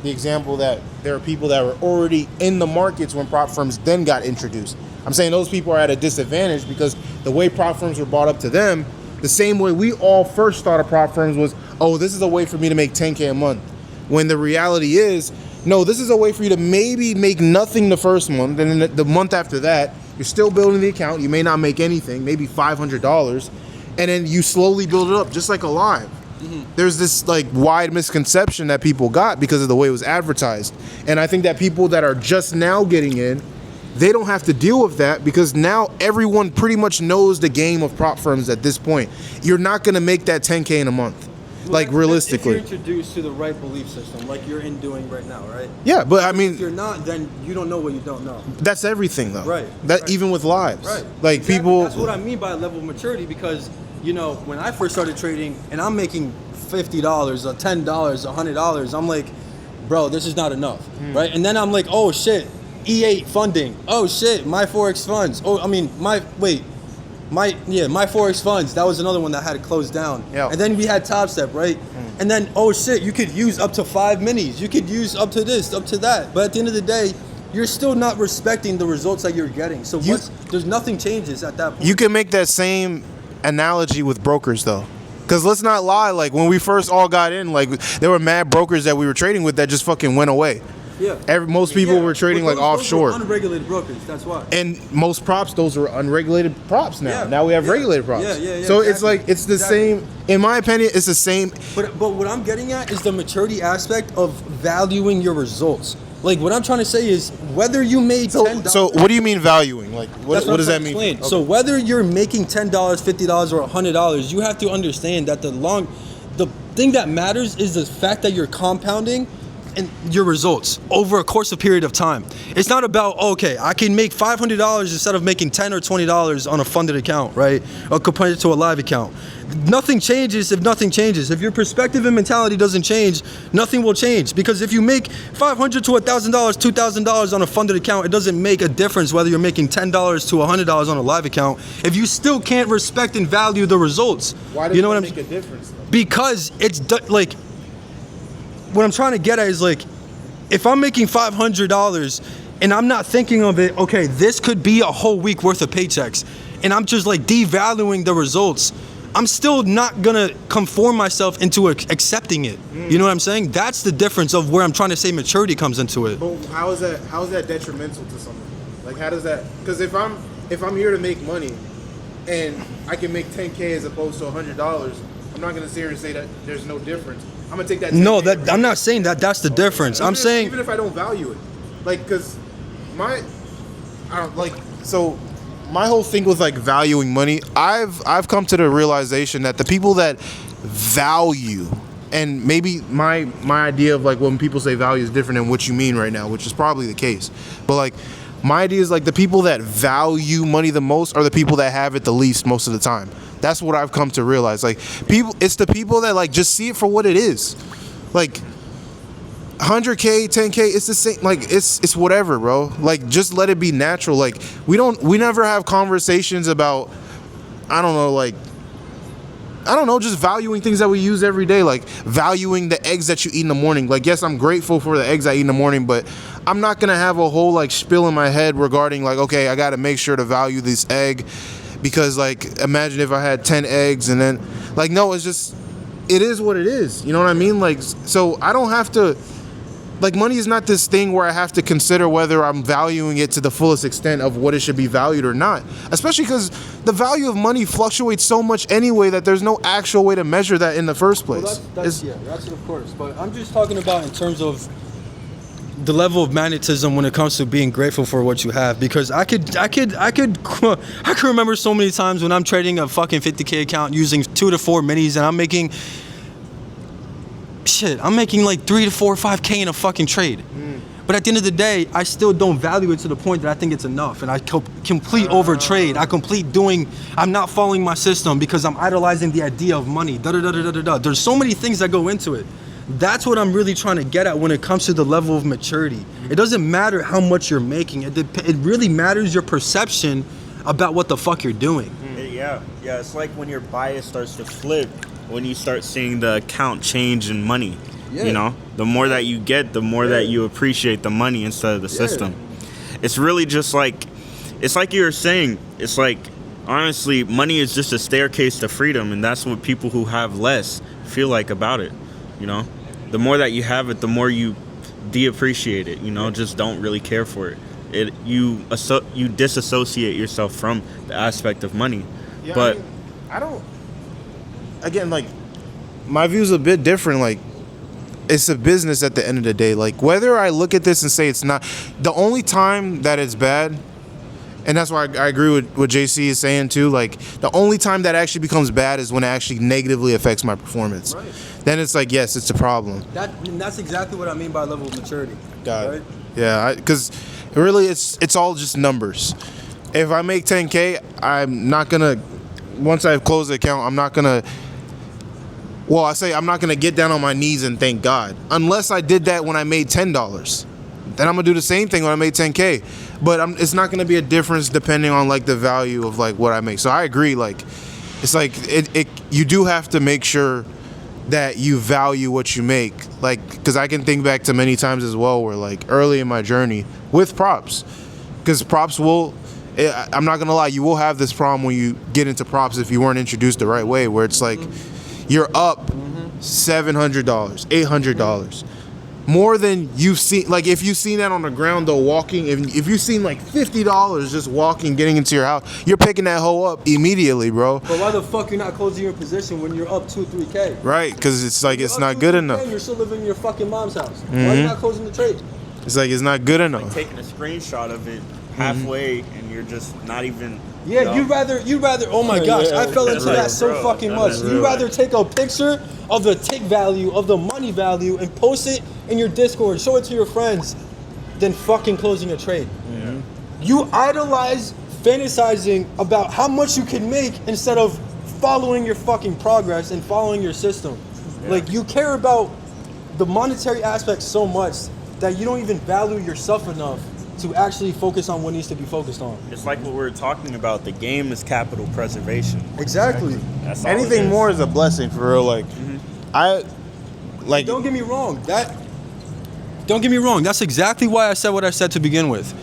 example that there are people that were already in the markets when prop firms then got introduced. I'm saying those people are at a disadvantage because the way prop firms were brought up to them, the same way we all first thought of prop firms was, oh, this is a way for me to make 10K a month. When the reality is, no, this is a way for you to maybe make nothing the first month, and then the month after that, you're still building the account. You may not make anything, maybe $500, and then you slowly build it up, just like a live. There's this like wide misconception that people got because of the way it was advertised. And I think that people that are just now getting in, they don't have to deal with that, because now everyone pretty much knows the game of prop firms at this point. You're not going to make that 10K in a month. Like, realistically. If you're introduced to the right belief system, like you're doing right now, right? Yeah, but I mean, if you're not, then you don't know what you don't know. That's everything, though. Right. Even with lives. Right. Like, exactly. people. That's what I mean by level of maturity, because when I first started trading and I'm making $50 or $10, $100, I'm like, bro, this is not enough, right? And then I'm like, oh shit, E8 funding. Oh shit, my Forex funds. My Forex funds, that was another one that had to close down. Yeah. And then we had Top Step, right? And then, oh shit, you could use up to 5 minis. You could use up to this, up to that. But at the end of the day, you're still not respecting the results that you're getting. So there's nothing changes at that point. You can make that same analogy with brokers, though. Because let's not lie, like, when we first all got in, like, there were mad brokers that we were trading with that just fucking went away. Yeah. Most people were trading like offshore. Those were unregulated brokers, that's why. And most props, those are unregulated props now. Yeah. Now we have regulated props. Yeah. So exactly. It's like, it's the same, in my opinion, it's the same. But what I'm getting at is the maturity aspect of valuing your results. Like, what I'm trying to say is, whether you made $10... So what do you mean valuing? Like, what does that mean? Okay. So whether you're making $10, $50, or $100, you have to understand that the thing that matters is the fact that you're compounding and your results over a course of period of time. It's not about, okay, I can make $500 instead of making $10 or $20 on a funded account, right? Or compared to a live account. Nothing changes if nothing changes. If your perspective and mentality doesn't change, nothing will change. Because if you make $500 to $1,000, $2,000 on a funded account, it doesn't make a difference whether you're making $10 to $100 on a live account if you still can't respect and value the results. Why does that make a difference, though? Because it's like, what I'm trying to get at is, like, if I'm making $500 and I'm not thinking of it, okay, this could be a whole week worth of paychecks, and I'm just like devaluing the results, I'm still not gonna conform myself into accepting it. You know what I'm saying? That's the difference of where I'm trying to say maturity comes into it. But how is that detrimental to something? Like, how does that? Because if I'm if I'm here to make money and I can make 10K as opposed to $100, I'm not gonna sit here and say that there's no difference. I'm gonna take that. No, that I'm not saying that that's the difference. I'm saying even if I don't value it, like, cause I don't like so. My whole thing with like valuing money, I've come to the realization that the people that value, and maybe my idea of like when people say value is different than what you mean right now, which is probably the case. But like my idea is like the people that value money the most are the people that have it the least most of the time. That's what I've come to realize. Like it's the people that like just see it for what it is. Like 100K, 10K, it's the same. Like it's whatever, bro. Like just let it be natural. Like we never have conversations about, I don't know, just valuing things that we use every day. Like valuing the eggs that you eat in the morning. Like, yes, I'm grateful for the eggs I eat in the morning, but I'm not gonna have a whole like spiel in my head regarding like, okay, I gotta make sure to value this egg because like imagine if I had 10 eggs and then like, no, it's just, it is what it is. You know what I mean? Like, so I don't have to. Like, money is not this thing where I have to consider whether I'm valuing it to the fullest extent of what it should be valued or not. Especially because the value of money fluctuates so much anyway that there's no actual way to measure that in the first place. Well, that's of course. But I'm just talking about in terms of the level of magnetism when it comes to being grateful for what you have. Because I could remember so many times when I'm trading a fucking 50K account using 2 to 4 minis and I'm making like 3 to 4 or 5K in a fucking trade. But at the end of the day, I still don't value it to the point that I think it's enough. And I complete over trade. I'm not following my system because I'm idolizing the idea of money. There's so many things that go into it. That's what I'm really trying to get at when it comes to the level of maturity. It doesn't matter how much you're making. It really matters your perception about what the fuck you're doing. Yeah, it's like when your bias starts to flip. When you start seeing the account change in money, you know, the more that you get, the more that you appreciate the money instead of the system. It's really just like, it's like you were saying, it's like, honestly, money is just a staircase to freedom, and that's what people who have less feel like about it, you know? The more that you have it, the more you de-appreciate it, you know, just don't really care for it. You disassociate yourself from the aspect of money. Yeah, but I don't. Again, like, my view's a bit different. Like, it's a business at the end of the day. Like, whether I look at this and say it's not, the only time that it's bad, and that's why I agree with what JC is saying too, like, the only time that actually becomes bad is when it actually negatively affects my performance. Right. Then it's like, yes, it's a problem. That's exactly what I mean by level of maturity. Got it. Yeah, because really it's all just numbers. If I make 10K, I'm not going to, once I've closed the account, I'm not going to, well, I say I'm not going to get down on my knees and thank God. Unless I did that when I made $10. Then I'm going to do the same thing when I made 10K. But it's not going to be a difference depending on, like, the value of, like, what I make. So I agree, like, it's like, you do have to make sure that you value what you make. Like, because I can think back to many times as well where, like, early in my journey with props. Because props will, I'm not going to lie, you will have this problem when you get into props if you weren't introduced the right way, where it's like, you're up $700, $800, more than you've seen. Like, if you've seen that on the ground though, walking, if you've seen like $50 just walking, getting into your house, you're picking that hoe up immediately, bro. But why the fuck you're not closing your position when you're up 2-3K? Right, because it's like, it's not good enough. You're still living in your fucking mom's house. Why are you not closing the trade? It's like, it's not good enough. Like taking a screenshot of it halfway and you're just not even. Yeah, you'd rather. Oh my gosh, I fell into that so fucking much. You'd rather take a picture of the tick value, of the money value, and post it in your Discord, show it to your friends, than fucking closing a trade. Yeah. You idolize fantasizing about how much you can make instead of following your fucking progress and following your system. Yeah. Like, you care about the monetary aspect so much that you don't even value yourself enough to actually focus on what needs to be focused on. It's like what we were talking about. The game is capital preservation. Exactly. That's all Anything more is a blessing, for real. Like, Don't get me wrong. That's exactly why I said what I said to begin with.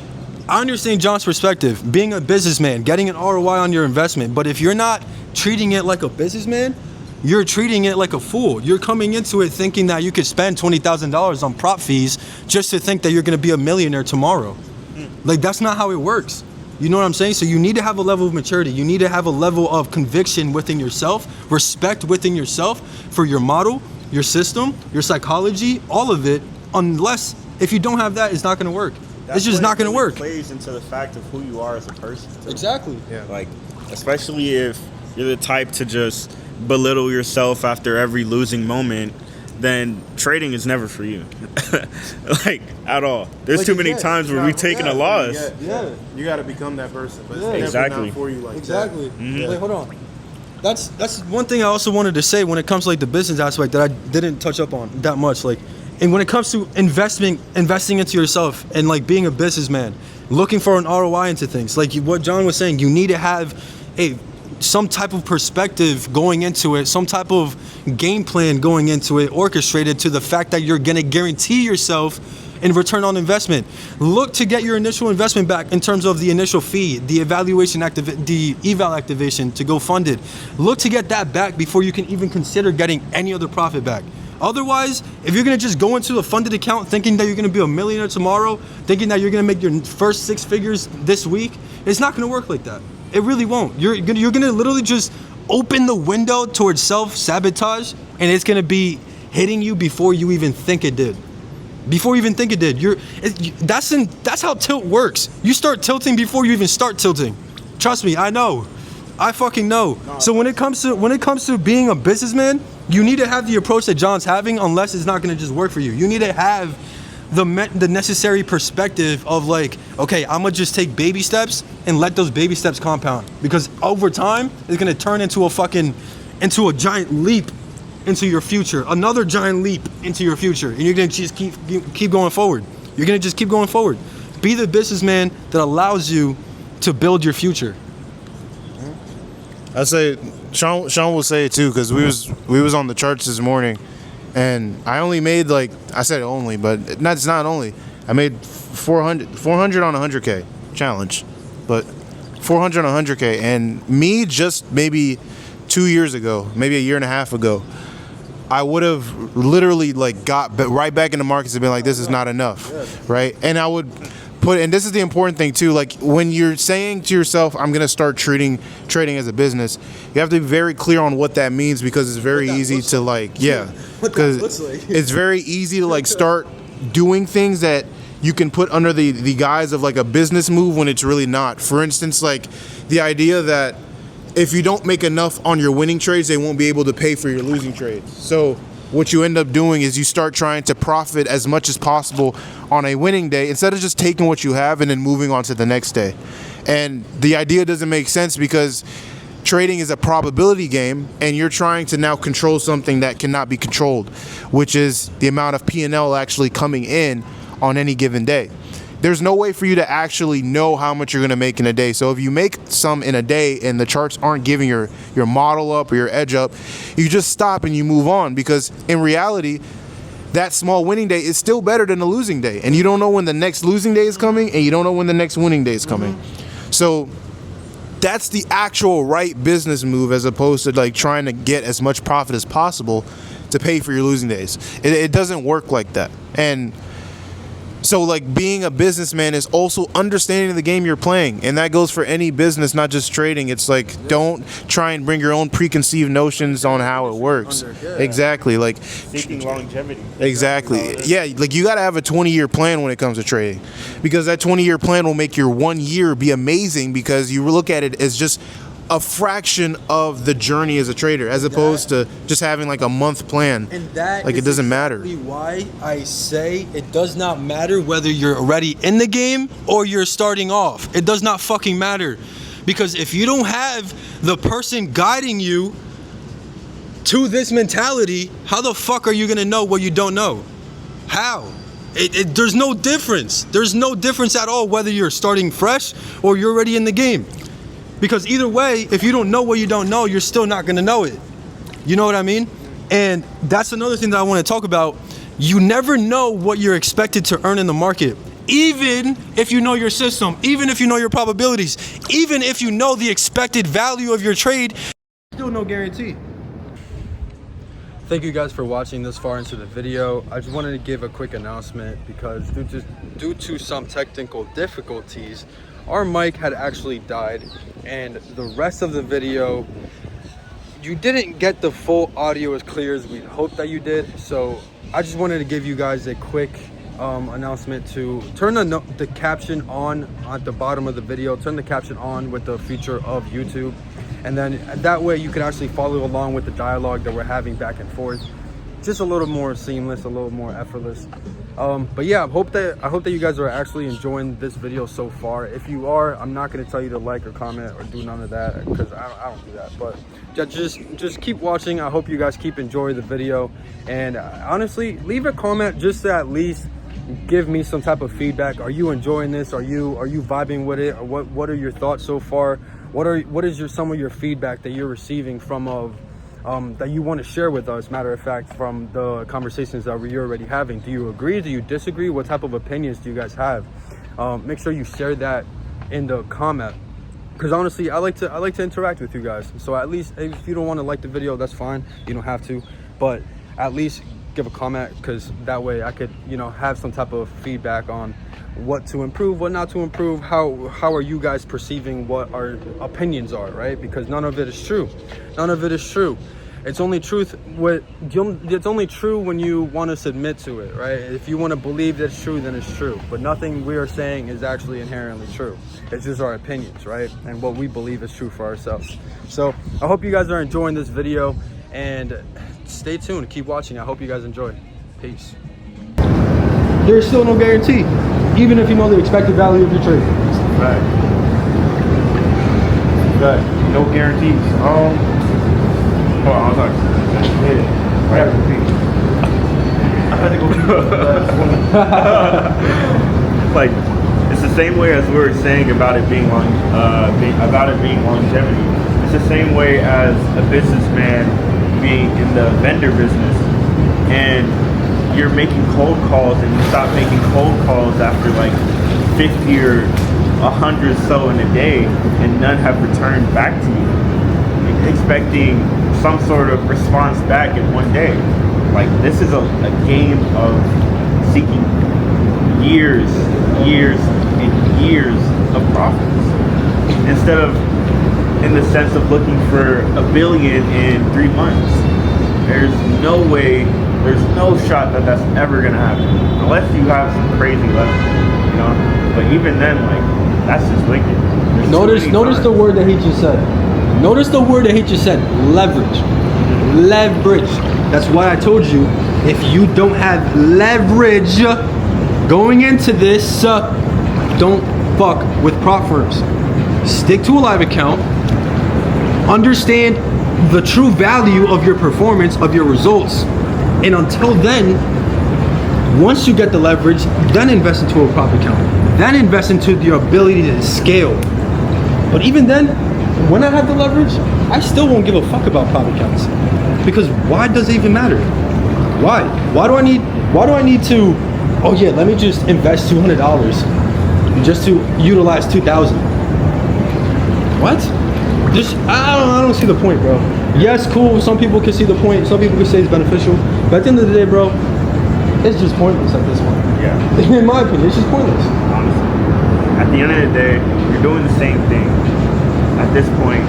I understand John's perspective, being a businessman, getting an ROI on your investment. But if you're not treating it like a businessman, you're treating it like a fool. You're coming into it thinking that you could spend $20,000 on prop fees just to think that you're going to be a millionaire tomorrow. Like, that's not how it works. You know what I'm saying? So you need to have a level of maturity. You need to have a level of conviction within yourself, respect within yourself for your model, your system, your psychology, all of it. Unless, if you don't have that, it's not going to work. It's just not going to work. Plays into the fact of who you are as a person. Too. Exactly. Yeah. Like, especially if you're the type to just belittle yourself after every losing moment, then trading is never for you. Like, at all. There's Like, too many yeah, times where we've taken a loss. Yeah. You got to become that person, but Yeah. it's Exactly. never not for you like Exactly. that. Mhm. Wait, hold on. That's one thing I also wanted to say when it comes to like the business aspect that I didn't touch up on that much. Like, and when it comes to investing into yourself and like being a businessman, looking for an ROI into things, like what John was saying, you need to have some type of perspective going into it, some type of game plan going into it, orchestrated to the fact that you're gonna guarantee yourself in return on investment. Look to get your initial investment back in terms of the initial fee, the the eval activation to go fund it. Look to get that back before you can even consider getting any other profit back. Otherwise, if you're gonna just go into a funded account thinking that you're gonna be a millionaire tomorrow, thinking that you're gonna make your first 6 figures this week, it's not gonna work like that. It really won't. You're gonna literally just open the window towards self-sabotage, and it's gonna be hitting you before you even think it did. Before you even think it did. That's how tilt works. You start tilting before you even start tilting. Trust me, I know. I fucking know. So when it comes to being a businessman, you need to have the approach that John's having, unless it's not gonna just work for you. You need to have the necessary perspective of like, okay, I'm gonna just take baby steps and let those baby steps compound, because over time it's gonna turn into a giant leap into your future, another giant leap into your future, and you're gonna just keep going forward. You're gonna just keep going forward. Be the businessman that allows you to build your future. I say Sean will say it too, because we was on the charts this morning, and I only made, like, I said only, but it's not only. I made 400 on 100K challenge, but 400 on 100K, and me just maybe 2 years ago, maybe a year and a half ago, I would have literally like got right back in the markets and been like, this is not enough, right? And I would and this is the important thing too, like when you're saying to yourself, I'm gonna start trading as a business, you have to be very clear on what that means, because it's very easy to like, because it's very easy to like start doing things that you can put under the guise of like a business move when it's really not. For instance, like the idea that if you don't make enough on your winning trades, they won't be able to pay for your losing trades. So what you end up doing is you start trying to profit as much as possible on a winning day, instead of just taking what you have and then moving on to the next day. And the idea doesn't make sense, because trading is a probability game, and you're trying to now control something that cannot be controlled, which is the amount of P&L actually coming in on any given day. There's no way for you to actually know how much you're going to make in a day. So if you make some in a day and the charts aren't giving your model up or your edge up, you just stop and you move on, because in reality, that small winning day is still better than a losing day. And you don't know when the next losing day is coming, and you don't know when the next winning day is coming. So that's the actual right business move, as opposed to like trying to get as much profit as possible to pay for your losing days. It doesn't work like that. And so like being a businessman is also understanding the game you're playing, and that goes for any business, not just trading. It's like, don't try and bring your own preconceived notions on how it works. Exactly. Like Seeking longevity. Exactly. Yeah, like you got to have a 20-year plan when it comes to trading, because that 20-year plan will make your 1 year be amazing, because you look at it as just a fraction of the journey as a trader, as opposed to just having like a month plan. And that like, it doesn't matter. Why I say it does not matter whether you're already in the game or you're starting off. It does not fucking matter, because if you don't have the person guiding you to this mentality, how the fuck are you gonna know what you don't know? How? There's no difference. There's no difference at all whether you're starting fresh or you're already in the game. Because either way, if you don't know what you don't know, you're still not gonna know it. You know what I mean? And that's another thing that I wanna talk about. You never know what you're expected to earn in the market. Even if you know your system, even if you know your probabilities, even if you know the expected value of your trade, still no guarantee. Thank you guys for watching this far into the video. I just wanted to give a quick announcement, because due to some technical difficulties, our mic had actually died, and the rest of the video, you didn't get the full audio as clear as we hoped that you did. So I just wanted to give you guys a quick announcement to turn the caption on at the bottom of the video. Turn the caption on with the feature of YouTube, and then that way you can actually follow along with the dialogue that we're having back and forth. Just a little more seamless, a little more effortless. But yeah, I hope that you guys are actually enjoying this video so far. If you are, I'm not going to tell you to like or comment or do none of that, because I don't do that. But just keep watching. I hope you guys keep enjoying the video, and honestly, leave a comment just to at least give me some type of feedback. Are you enjoying this? Are you vibing with it? Or what are your thoughts so far? What is some of your feedback that you're receiving from that you want to share with us, matter of fact, from the conversations that we're already having? Do you agree? Do you disagree? What type of opinions do you guys have? Make sure you share that in the comment, because honestly, I like to interact with you guys. So at least if you don't want to like the video, that's fine, you don't have to, but at least give a comment, because that way I could, have some type of feedback on what to improve, what not to improve, how are you guys perceiving what our opinions are, right? Because none of it is true. It's only it's only true when you want to submit to it, right? If you want to believe that it's true, then it's true. But nothing we are saying is actually inherently true. It's just our opinions, right? And what we believe is true for ourselves. So I hope you guys are enjoying this video, and stay tuned, keep watching. I hope you guys enjoy. Peace. There's still no guarantee, even if you know the expected value of your trade. Right. No guarantees. Hold on, I had to repeat. I had to go. Like, it's the same way as we were saying about it being longevity. It's the same way as a businessman being in the vendor business, and you're making cold calls, and you stop making cold calls after like 50 or 100 so in a day, and none have returned back to you, expecting some sort of response back in one day. Like, this is a game of seeking years and years of profits, instead of in the sense of looking for $1 billion in 3 months. There's no way, there's no shot that that's ever gonna happen, unless you have some crazy luck, But even then, like, that's just wicked. Notice the word that he just said. Notice the word that he just said. Leverage. Leverage. That's why I told you, if you don't have leverage going into this, don't fuck with prop firms. Stick to a live account. Understand the true value of your performance, of your results. And until then, once you get the leverage, then invest into a prop account. Then invest into your ability to scale. But even then, when I have the leverage, I still won't give a fuck about prop accounts. Because why does it even matter? Why? Why do I need to, oh yeah, let me just invest $200 just to utilize $2,000? What? I don't see the point, bro. Yes, cool, some people can see the point, some people can say it's beneficial, but at the end of the day, bro, it's just pointless at this point. Yeah. In my opinion, it's just pointless. Honestly. At the end of the day, you're doing the same thing. At this point,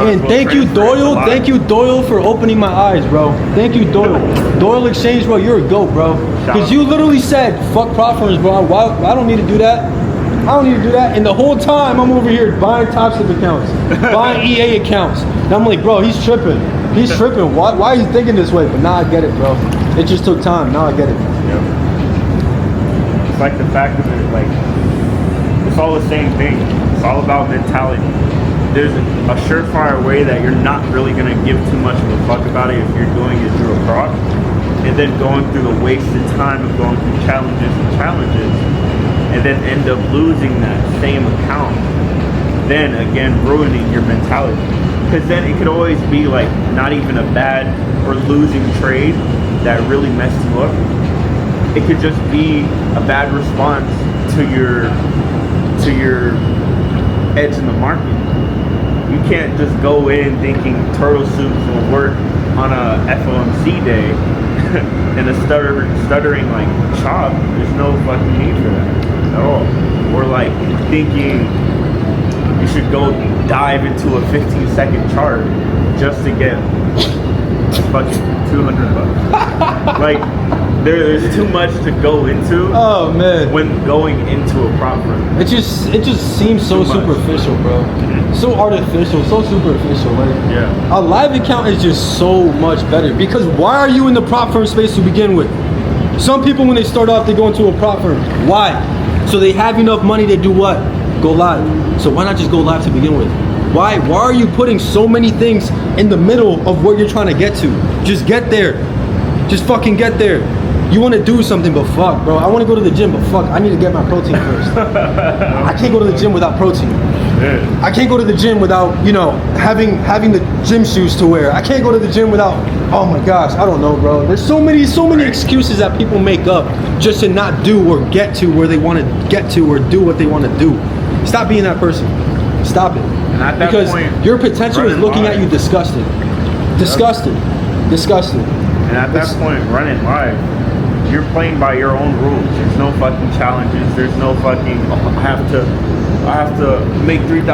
and thank you, Doyle. Thank you, Doyle, for opening my eyes, bro. Thank you, Doyle. Doyle Exchange, bro, you're a GOAT, bro. Because you literally said, fuck prop firms, bro. I don't need to do that. I don't need to do that. And the whole time, I'm over here buying Topstep accounts, buying EA accounts. And I'm like, bro, he's tripping. He's tripping. Why is he thinking this way? But now I get it, bro. It just took time. Now I get it. Yep. It's like the fact of it, like, it's all the same thing. It's all about mentality. There's a surefire way that you're not really going to give too much of a fuck about it if you're doing it through a prop, and then going through the wasted time of going through challenges, and then end up losing that same account, then again ruining your mentality. Because then it could always be like not even a bad or losing trade that really messed you up. It could just be a bad response to your edge in the market. You can't just go in thinking turtle soups will work on a FOMC day and a stuttering like chop. There's no fucking need for that at all. Or like thinking you should go dive into a 15-second chart just to get fucking $200. Like, there's too much to go into. Oh man. When going into a prop firm. It just seems so superficial, bro. So artificial, so superficial. Like, Yeah. a live account is just so much better, because why are you in the prop firm space to begin with? Some people, when they start off, they go into a prop firm. Why? So they have enough money to do what? Go live. So why not just go live to begin with? Why are you putting so many things in the middle of what you're trying to get to? Just get there. Just fucking get there. You want to do something, but fuck, bro. I want to go to the gym, but fuck, I need to get my protein first. I can't go to the gym without protein. Yeah. I can't go to the gym without, you know, having the gym shoes to wear. I can't go to the gym without, oh my gosh, I don't know, bro. There's so many excuses that people make up just to not do or get to where they want to get to or do what they want to do. Stop being that person. Stop it. And at that because point, your potential is looking at you disgusted. Disgusted. Disgusted. And at that point, running live, you're playing by your own rules. There's no fucking challenges. There's no fucking, I have to make $3,000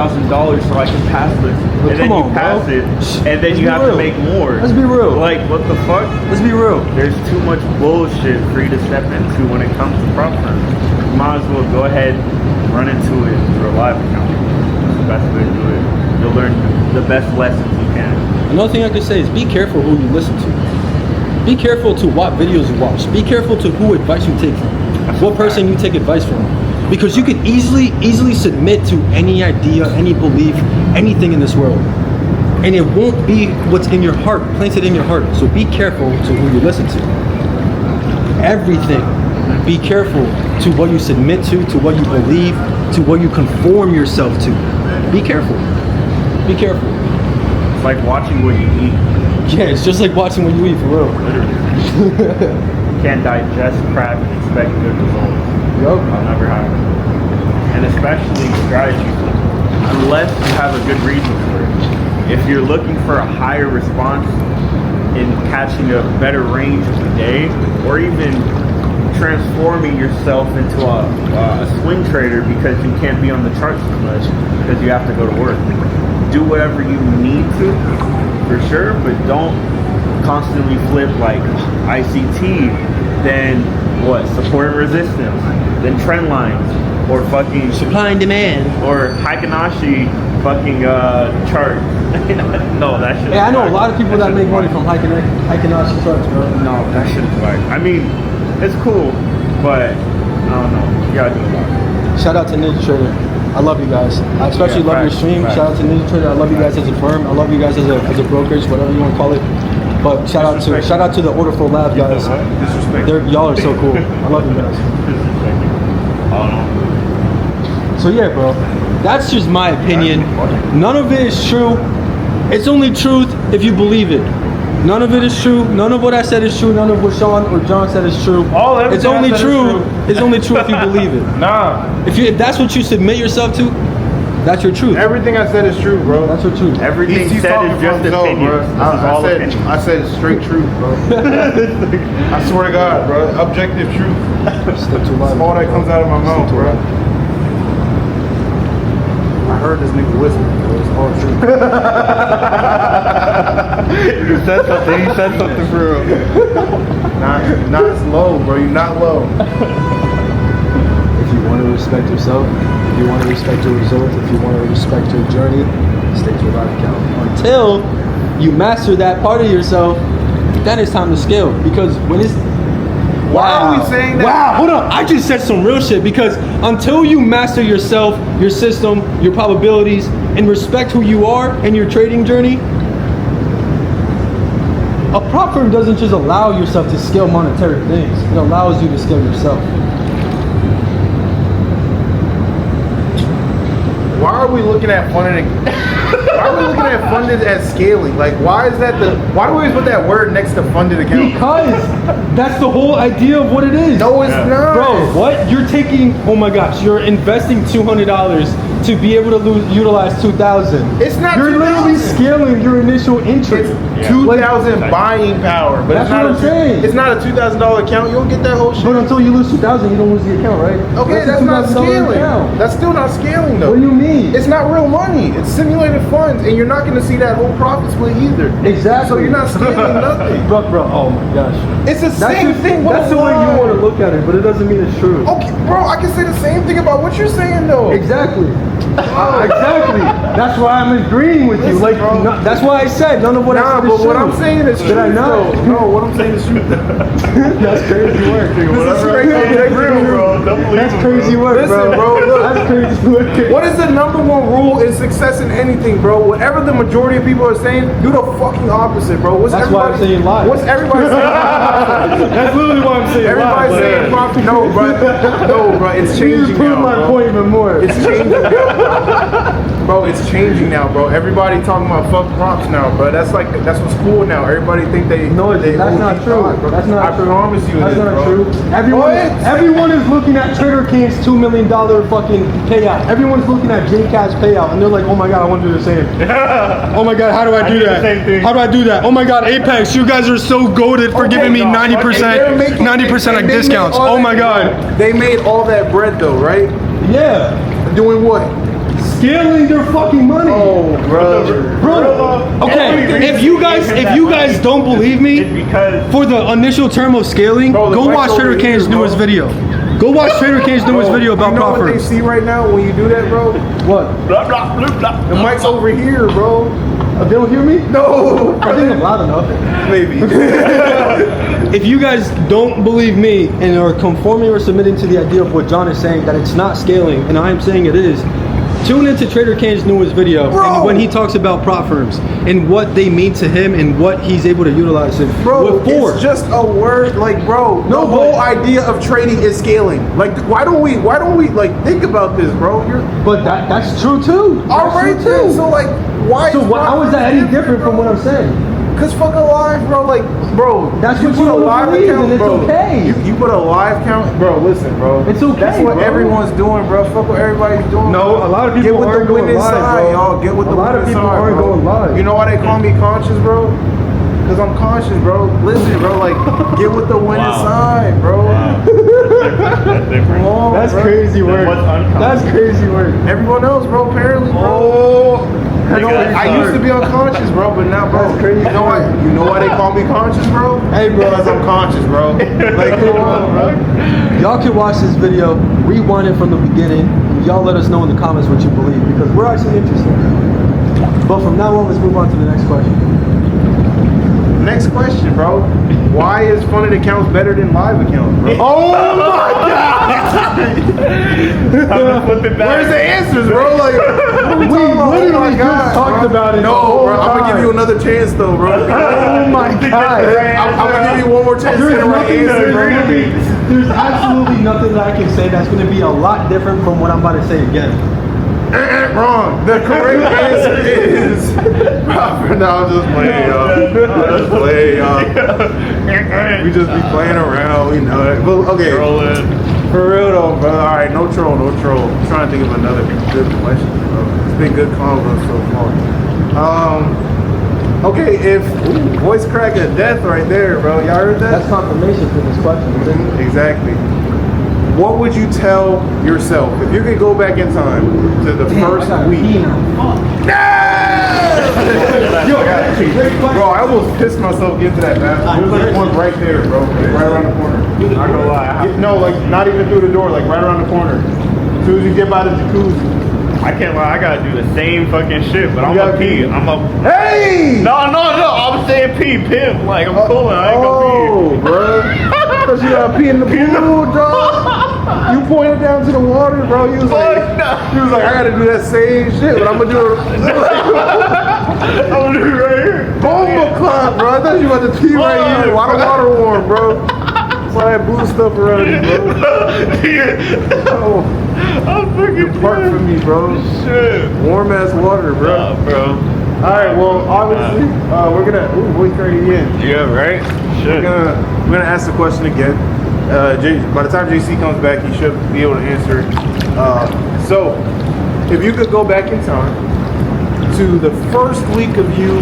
so I can pass this. But and then you pass it, and then you have to make more. Let's be real. Like, what the fuck? Let's be real. There's too much bullshit for you to step into when it comes to prop firms. You might as well go ahead and run into it through a live account. That's the best way to do it. You'll learn the best lessons you can. Another thing I could say is be careful who you listen to. Be careful to what videos you watch. Be careful to who advice you take from. What person you take advice from. Because you can easily submit to any idea, any belief, anything in this world. And it won't be what's in your heart, planted in your heart. So be careful to who you listen to. Everything. Be careful to what you submit to what you believe, to what you conform yourself to. Be careful. Be careful. It's like watching what you eat. Yeah, it's just like watching what you eat, for real. Literally. You can't digest crap and expect good results. Yup. I'll never happen. And especially strategy, unless you have a good reason for it. If you're looking for a higher response in catching a better range of the day, or even transforming yourself into a swing trader because you can't be on the charts as much because you have to go to work. Do whatever you need to, for sure, but don't constantly flip like ICT, then what? Support and resistance, then trend lines, or fucking Supply and demand. or Heikenhashi fucking chart. No, that shit. Hey, I know a lot of people that make money from Heikenhashi charts, bro. No, that shit is like. I mean, it's cool, but I don't know. You gotta do a lot. Shout out to Ninja Trader. I love you guys. I especially Yeah, love your facts, stream. facts. Shout out to Ninja Trader. I love you guys as a firm. I love you guys as a brokerage, whatever you want to call it. But shout out to the Order Flow Lab guys. Y'all are so cool. I love you guys. I don't know. So yeah, bro. That's just my opinion. None of it is true. It's only truth if you believe it. None of it is true. None of what I said is true. None of what Sean or John said is true. It's only true. It's only true if you believe it. Nah, If that's what you submit yourself to, that's your truth. everything I said is true, bro. That's your truth. Everything He's said talking is for just himself, opinion. bro. This is all opinion. I said straight truth, bro. I swear to God, bro. Objective truth. Stick to That's life. all that comes out of my mouth, bro. I heard this nigga whisper, bro. It's all true. You said something. He said something for real. Not as low, bro. You're not low. If you want to respect yourself, if you want to respect your results, if you want to respect your journey, stick to a live account. Until you master that part of yourself, then it's time to scale. Because when it's Why are we saying that? Wow, hold on. I just said some real shit because until you master yourself, your system, your probabilities, and respect who you are and your trading journey, a prop firm doesn't just allow yourself to scale monetary things. It allows you to scale yourself. Why are we looking at funding? Why are we looking at funded as scaling? Like, why is that why do we always put that word next to funded account? Because that's the whole idea of what it is. No, it's not. Bro, what? You're taking, oh my gosh, you're investing $200 to be able to utilize 2,000. It's not You're literally 2,000. scaling your initial entry. It's 2,000 buying power, but That's what I'm saying. It's not a $2,000 account. You don't get that whole shit. But until you lose 2,000, you don't lose the account, right? Okay, that's not $2,000 scaling. account. That's still not scaling though. What do you mean? It's not real money. It's simulated funds, and you're not going to see that whole profit split either. Exactly. So you're not scaling nothing. Bro, oh my gosh. It's the same thing. That's the way you want to look at it, but it doesn't mean it's true. Okay, bro, I can say the same thing about what you're saying though. Exactly. Exactly. That's why I'm agreeing with you. Listen, Like, bro. that's why I said none of what I said is but true. what I'm saying is true. Did I not? though. No, what I'm saying is true. That's crazy work. This is crazy real, bro. Don't believe That's him, crazy work, Listen, bro, look. That's crazy work. What is the number one rule in success in anything, bro? Whatever the majority of people are saying, do the fucking opposite, bro. What's That's why I'm saying lie. What's everybody saying? That's literally why I'm saying Everybody's saying profit. No, bro, it's You changing prove now, my bro. point even more. It's changing now. Bro, it's changing now, bro. Everybody talking about fuck props now, bro. That's what's cool now. Everybody think they No, they that's own not these true. stocks, bro. That's not true. I promise you That's it is, not bro. true. Everyone is looking at Trader King's $2 million fucking payout. Everyone's looking at J-Cash payout, and they're like, oh my god, I want to do the same. Oh my god, how do I do do the that? same thing. How do I do that? Oh my god, Apex, you guys are so goated for giving me 90%, 90% like discounts. Oh my god. They made all that bread though, right? Yeah. Doing what? Scaling their fucking money. Oh, brother. Bro, okay, if you guys don't believe me, It's because for the initial term of scaling, Bro, the go mic's watch over Trader King's here, bro. newest video. Go watch Trader King's newest video about you know profit. what they see right now when you do that, bro? What? blah, blah, blah, blah. The mic's over here, bro. They don't hear me? No. I think I'm loud enough. Maybe. If you guys don't believe me and are conforming or submitting to the idea of what John is saying, that it's not scaling, and I am saying it is, tune into Trader Kane's newest video, Bro. and when he talks about prop firms and what they mean to him and what he's able to utilize it Bro, for. it's just a word, like, bro. No, the whole idea of trading is scaling. Like, why don't we, like, think about this, bro? But that's true too. All That's right, true then. So, like, why? So how is that any different from what I'm saying? Cause fuck alive, bro. Like, bro, That's what put you a wanna live believe, account, and it's bro. okay. You put a live count, bro. Listen, bro. It's okay, That's what bro. everyone's doing, bro. Fuck what everybody's doing. No, bro. a lot of Get people with aren't the going winning live, side, bro. y'all. Get with A the lot of winning people side, aren't bro. going live. You know why they call me conscious, bro? Cause I'm conscious, bro. Listen, bro. Like, get with the winning Wow. side, bro. That's different. Come on, That's bro. crazy work. what's uncommon? That's crazy work. Everyone else, bro. Apparently, bro. I used to be unconscious, bro, but now, bro. That's crazy. You know why? You know why they call me conscious, bro? Hey, bro. Because I'm conscious, bro. Like, come on, bro. Y'all can watch this video, rewind it from the beginning, and y'all let us know in the comments what you believe, because we're actually interested. But from now on, let's move on to the next question. Next question, bro. Why is funded accounts better than live accounts, bro? Oh my Flip it back. Where's the answers, bro? Like, We literally just talked about it. No, bro. I'm gonna give you another chance, though, bro. Oh my god. I'm gonna give you one more chance to There's get the right nothing answer, that bro. there's absolutely nothing that I can say that's going to be a lot different from what I'm about to say again. Wrong. The correct answer is proper. No, I'm just playing, y'all. I'm just playing, y'all. We just be playing around. We know it. But okay, Rolling. for real though, bro. All right, no troll, no troll. I'm trying to think of another good question, bro. It's been good convo so far. Okay, if voice crack of death right there, bro. Y'all heard that? That's confirmation for this question, isn't it? Exactly. What would you tell yourself if you could go back in time to the first week? Bro, I almost pissed myself getting to that bathroom. There's like one right there, bro. Right around the corner. Not gonna lie. No, like not even through the door, like right around the corner. As soon as you get by the jacuzzi. I can't lie. I gotta do the same fucking shit, but I'm gotta a pee. pee. I'm a. Hey! No. I'm saying pee, pimp. Like I'm cool. I ain't gonna pee. Bro. Because you gotta pee in the pool, dog. You pointed down to the water, bro. You was like, Fuck no. he was like, I gotta do that same shit, but I'm gonna do it. I'm gonna do it right here. Bomba clock, bro. I thought you about to pee right here. Why the water warm, bro? That's all that blue stuff around you, bro. Oh, I'm fucking apart from me, bro. Shit. Warm ass water, bro. Oh, bro. All right, well, obviously, we're gonna. Ooh, voice crack again. Yeah, right? Shit. We're gonna ask the question again. By the time JC comes back, he should be able to answer it. So, if you could go back in time to the first week of you,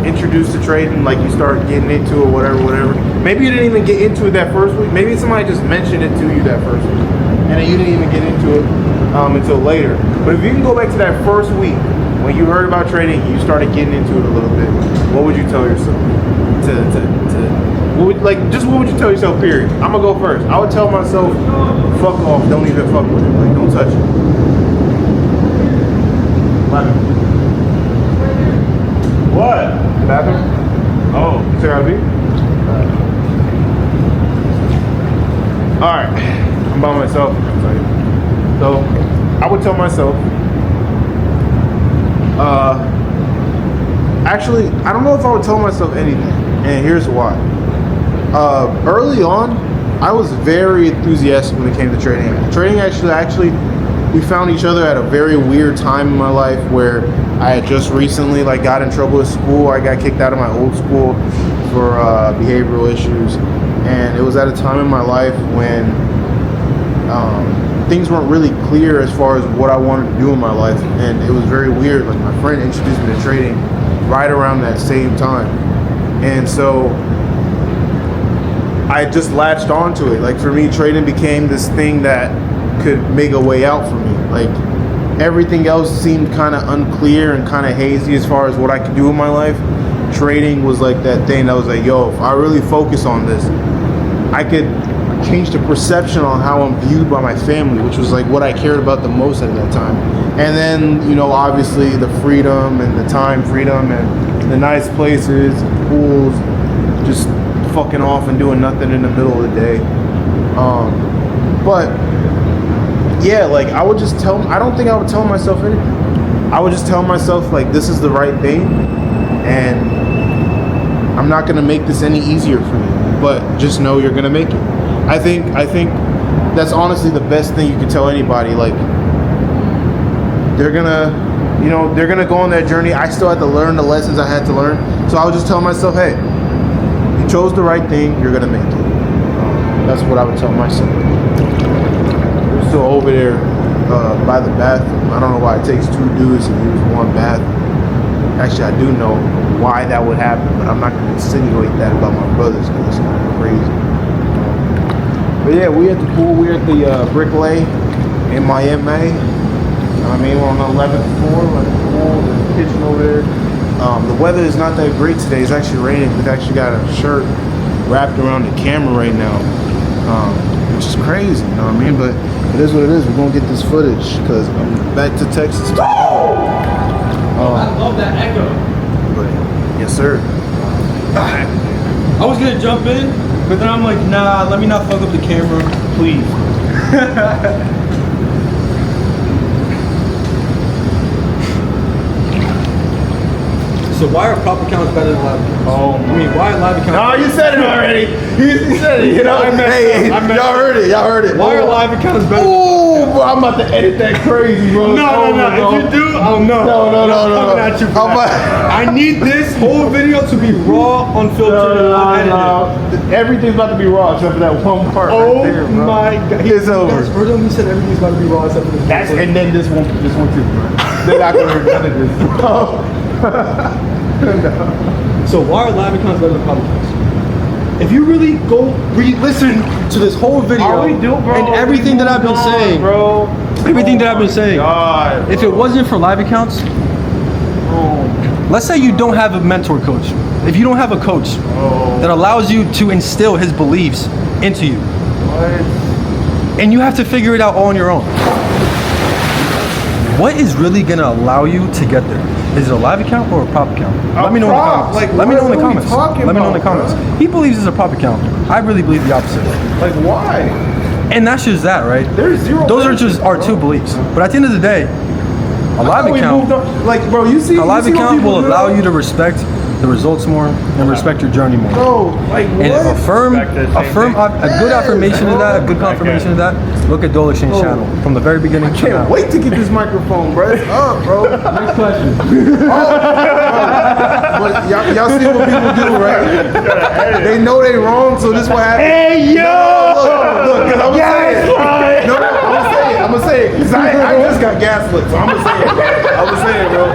introduced to trading, like you started getting into it, whatever. Maybe you didn't even get into it that first week. Maybe somebody just mentioned it to you that first week, and then you didn't even get into it until later. But if you can go back to that first week when you heard about trading, you started getting into it a little bit. What would you tell yourself? What would you tell yourself? Period. I'm gonna go first. I would tell myself, fuck off. Don't even fuck with it. Like, don't touch it. What? Bathroom? Oh. You say RV? Alright. I'm by myself. So, I would tell myself, actually, I don't know if I would tell myself anything. And here's why. Early on, I was very enthusiastic when it came to trading. Trading actually, we found each other at a very weird time in my life where I had just recently got in trouble at school. I got kicked out of my old school for behavioral issues, and it was at a time in my life when things weren't really clear as far as what I wanted to do in my life, and it was very weird. Like, my friend introduced me to trading right around that same time, and so I just latched onto it. Like, for me, trading became this thing that could make a way out for me. Like, everything else seemed kind of unclear and kind of hazy as far as what I could do in my life. Trading was like that thing that was like, yo, if I really focus on this, I could change the perception on how I'm viewed by my family, which was like what I cared about the most at that time. And then, obviously the freedom and the time freedom and the nice places, pools, just fucking off and doing nothing in the middle of the day. But yeah, like, I would just I don't think I would tell myself anything. I would just tell myself, like, this is the right thing, and I'm not gonna make this any easier for you, but just know you're gonna make it. I think that's honestly the best thing you can tell anybody. Like, they're gonna go on that journey. I still had to learn the lessons I had to learn, so I would just tell myself, hey, you chose the right thing, you're gonna make it. That's what I would tell myself. We're still over there by the bathroom. I don't know why it takes two dudes to use one bathroom. Actually, I do know why that would happen, but I'm not going to insinuate that about my brothers because it's kind of crazy. But yeah, we at the pool. We're at the Brick Lay in Miami. I mean, we're on the 11th floor. We're at the pool. There's a kitchen over there. The weather is not that great today. It's actually raining. We've actually got a shirt wrapped around the camera right now, which is crazy, you know what I mean? But it is what it is. We're going to get this footage because I'm back to Texas tomorrow. I love that echo. But yes, sir. I was gonna jump in, but then I'm like, nah, let me not fuck up the camera, please. So why are prop accounts better than live accounts? Oh, I mean, why are live accounts? no, you said it already. You said it. Y'all heard it. Why are live accounts better? Ooh, bro, I'm about to edit that crazy, bro. No. If you do, oh no. No. Coming at you for that. I need this whole video to be raw, unfiltered, and unedited. Everything's about to be raw except for that one part Oh right there, bro. my god. It's over. Guys, heard him? He said everything's about to be raw except for this. That's, and then this one too, bro. They're not gonna hear none of this. So why are live accounts better than prop accounts? If you really go re-listen to this whole video All we do, bro, and everything that I've been saying, bro. everything that I've been saying, God, if it wasn't for live accounts, let's say you don't have a mentor coach. If you don't have a coach that allows you to instill his beliefs into you, and you have to figure it out all on your own, what is really gonna allow you to get there? Is it a live account or a prop account? Let me know in the comments. Let me know in the comments. Let me know in the comments. He believes it's a prop account. I really believe the opposite. like why? And that's just that, right? There's zero. Those are just our two beliefs. But at the end of the day, a live account, like, bro, you see, a live you see what account people will do? allow you to respect the results more and respect your journey more. Bro, like what? And a good affirmation of that, a good confirmation of that. Look at Dole Exchange channel from the very beginning. I can't wait to get this microphone, bro. It's up, bro. Next question. But y'all see what people do, right? They know they wrong, so this what happens. Hey yo! Look, because I'm gonna say it. No, I'm I'm gonna say it, because I just got gaslit, so I'm gonna say it, bro. I'm gonna say it, bro.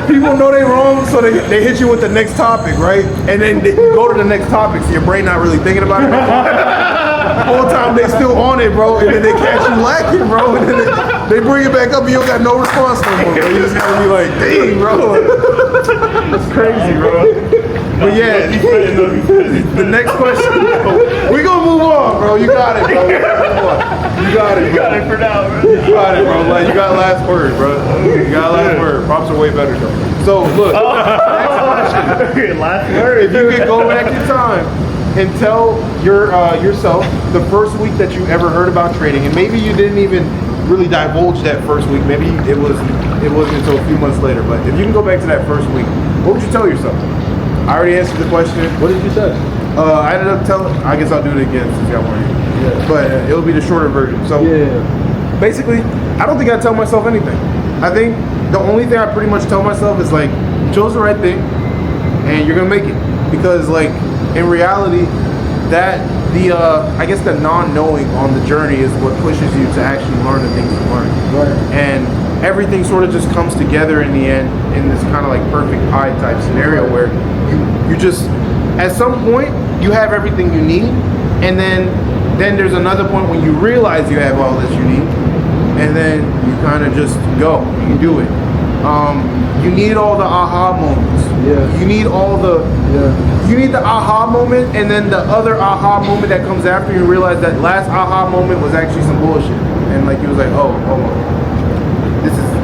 People know they wrong, so they hit you with the next topic, right? And then you go to the next topic, so your brain not really thinking about it. The whole time they still on it, bro, and then they catch you lacking, bro, and then they bring it back up and you don't got no response no more, bro. You just gotta be like, dang, bro. It's crazy, bro. But yeah, the next question, we gonna move on, bro. You got it, bro. You got it, bro. You got it for now, bro. You got it, bro. Like, you got last word, bro. You got last word. Props are way better, though. So, look, next question. Last word. If you could go back in time and tell yourself the first week that you ever heard about trading, and maybe you didn't even really divulge that first week. Maybe it wasn't until a few months later. But if you can go back to that first week, what would you tell yourself? I already answered the question. What did you say? I ended up telling. I guess I'll do it again since y'all want to. Yeah. But it'll be the shorter version. So basically, I don't think I tell myself anything. I think the only thing I pretty much tell myself is like, you chose the right thing, and you're gonna make it. Because like in reality, that I guess the non-knowing on the journey is what pushes you to actually learn the things you learn. Right. And everything sort of just comes together in the end in this kind of like perfect pie type scenario where you just at some point you have everything you need, and then there's another point when you realize you have all that you need, and then you kind of just go, you do it. You need all the aha moments. Yeah. You need all the you need the aha moment, and then the other aha moment that comes after you realize that last aha moment was actually some bullshit, and like you was like, oh, hold on,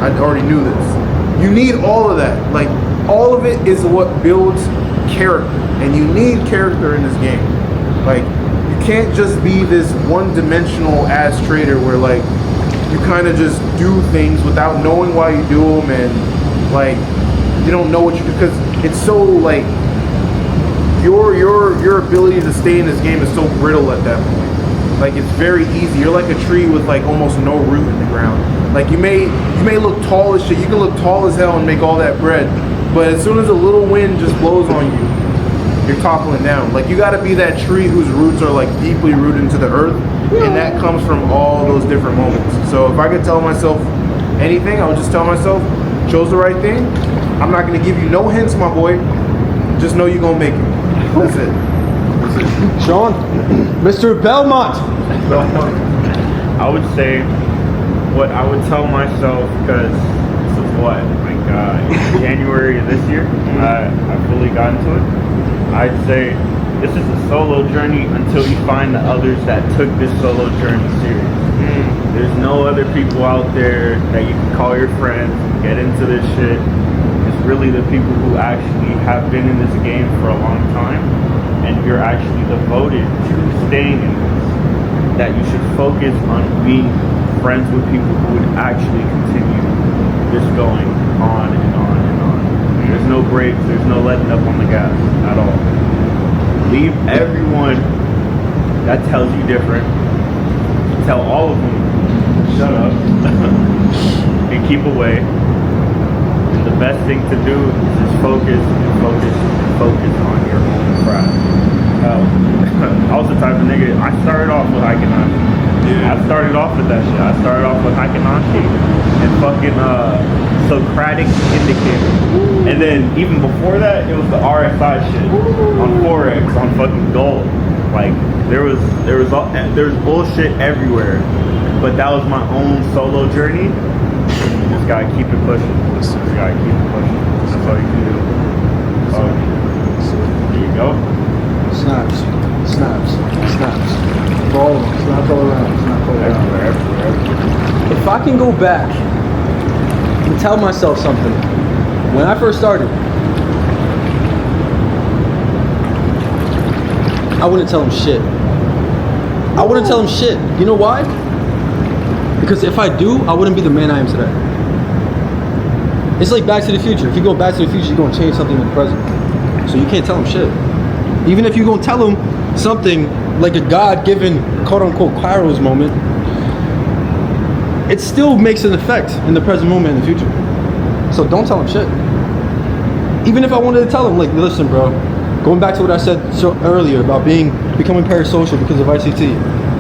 I already knew this. You need all of that. Like, all of it is what builds character. And you need character in this game. Like, you can't just be this one-dimensional ass trader where, like, you kind of just do things without knowing why you do them, and, like, you don't know what you do. Because it's so, like, your ability to stay in this game is so brittle at that point. Like, it's very easy. You're like a tree with, like, almost no root in the ground. Like, you may look tall as shit. You can look tall as hell and make all that bread, but as soon as a little wind just blows on you, you're toppling down. Like, you got to be that tree whose roots are like deeply rooted into the earth, and that comes from all those different moments. So if I could tell myself anything, I would just tell myself, chose the right thing. I'm not going to give you no hints, my boy. Just know you're going to make it. That's it. Sean, Mr. Belmont. I would say what I would tell myself, because this is what, like January of this year, I fully got into it. I'd say this is a solo journey until you find the others that took this solo journey serious. There's no other people out there that you can call your friends, get into this shit. It's really the people who actually have been in this game for a long time, and you're actually devoted to staying in this, that you should focus on being friends with people who would actually continue this going on and on and on. There's no breaks, there's no letting up on the gas at all. Leave everyone that tells you different. Tell all of them, shut up, and keep away. And the best thing to do is just focus on your own craft. I was the type of nigga, I started off with Haikinan. I started off with that shit. I started off with Haikinan and fucking Socratic indicator. And then even before that, it was the RSI shit on Forex, on fucking gold. Like, there was bullshit everywhere. But that was my own solo journey. You just gotta keep it pushing. That's all you can do. So, there you go. Snaps. For all of them. Snaps all around. Everywhere. If I can go back and tell myself something, when I first started, I wouldn't tell him shit. You know why? Because if I do, I wouldn't be the man I am today. It's like Back to the Future. If you go back to the future, you're going to change something in the present. So you can't tell him shit. Even if you're going to tell him something like a God-given, quote-unquote, Kairos moment, it still makes an effect in the present moment in the future. So don't tell him shit. Even if I wanted to tell him, like, listen, bro, going back to what I said earlier about becoming parasocial because of ICT,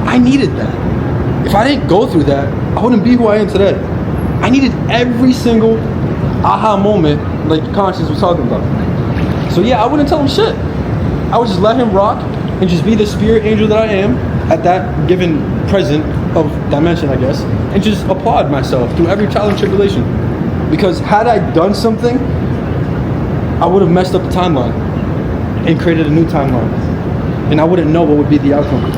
I needed that. if I didn't go through that, I wouldn't be who I am today. I needed every single aha moment, like Conscience was talking about. So yeah, I wouldn't tell him shit. I would just let him rock and just be the spirit angel that I am at that given present of dimension, I guess, and just applaud myself through every trial and tribulation. Because had I done something, I would have messed up the timeline and created a new timeline, and I wouldn't know what would be the outcome.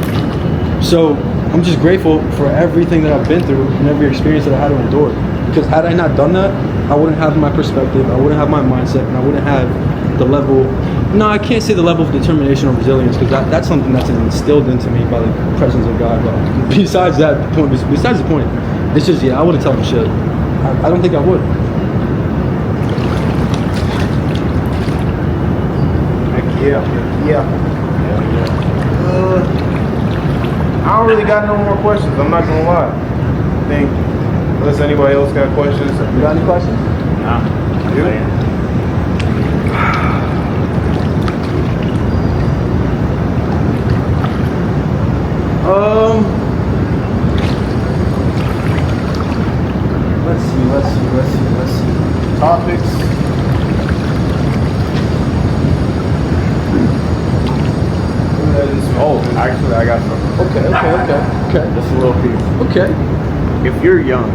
So I'm just grateful for everything that I've been through and every experience that I had to endure. Because had I not done that, I wouldn't have my perspective, I wouldn't have my mindset, and I wouldn't have the level, no, I can't say the level of determination or resilience, because that's something that's instilled into me by the presence of God. But besides the point, it's just, yeah, I wouldn't tell him shit. I don't think I would. Yeah. I don't really got no more questions. I'm not gonna lie. I think unless anybody else got questions. You got any questions? Nah. You? Let's see. Topics. Oh, actually, I got something. Okay. Just a little piece. Okay. If you're young,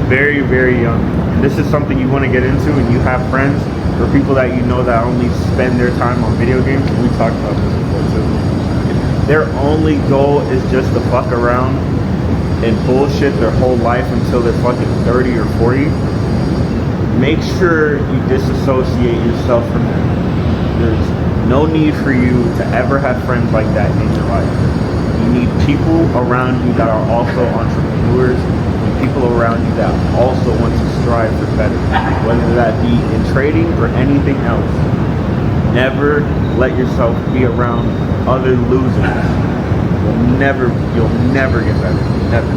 very, very young, and this is something you want to get into, and you have friends or people that you know that only spend their time on video games, and we talked about this before too. If their only goal is just to fuck around and bullshit their whole life until they're fucking 30 or 40, make sure you disassociate yourself from them. There's no need for you to ever have friends like that in your life. You need people around you that are also entrepreneurs, and people around you that also want to strive for better, whether that be in trading or anything else. Never let yourself be around other losers. You'll never get better. Never.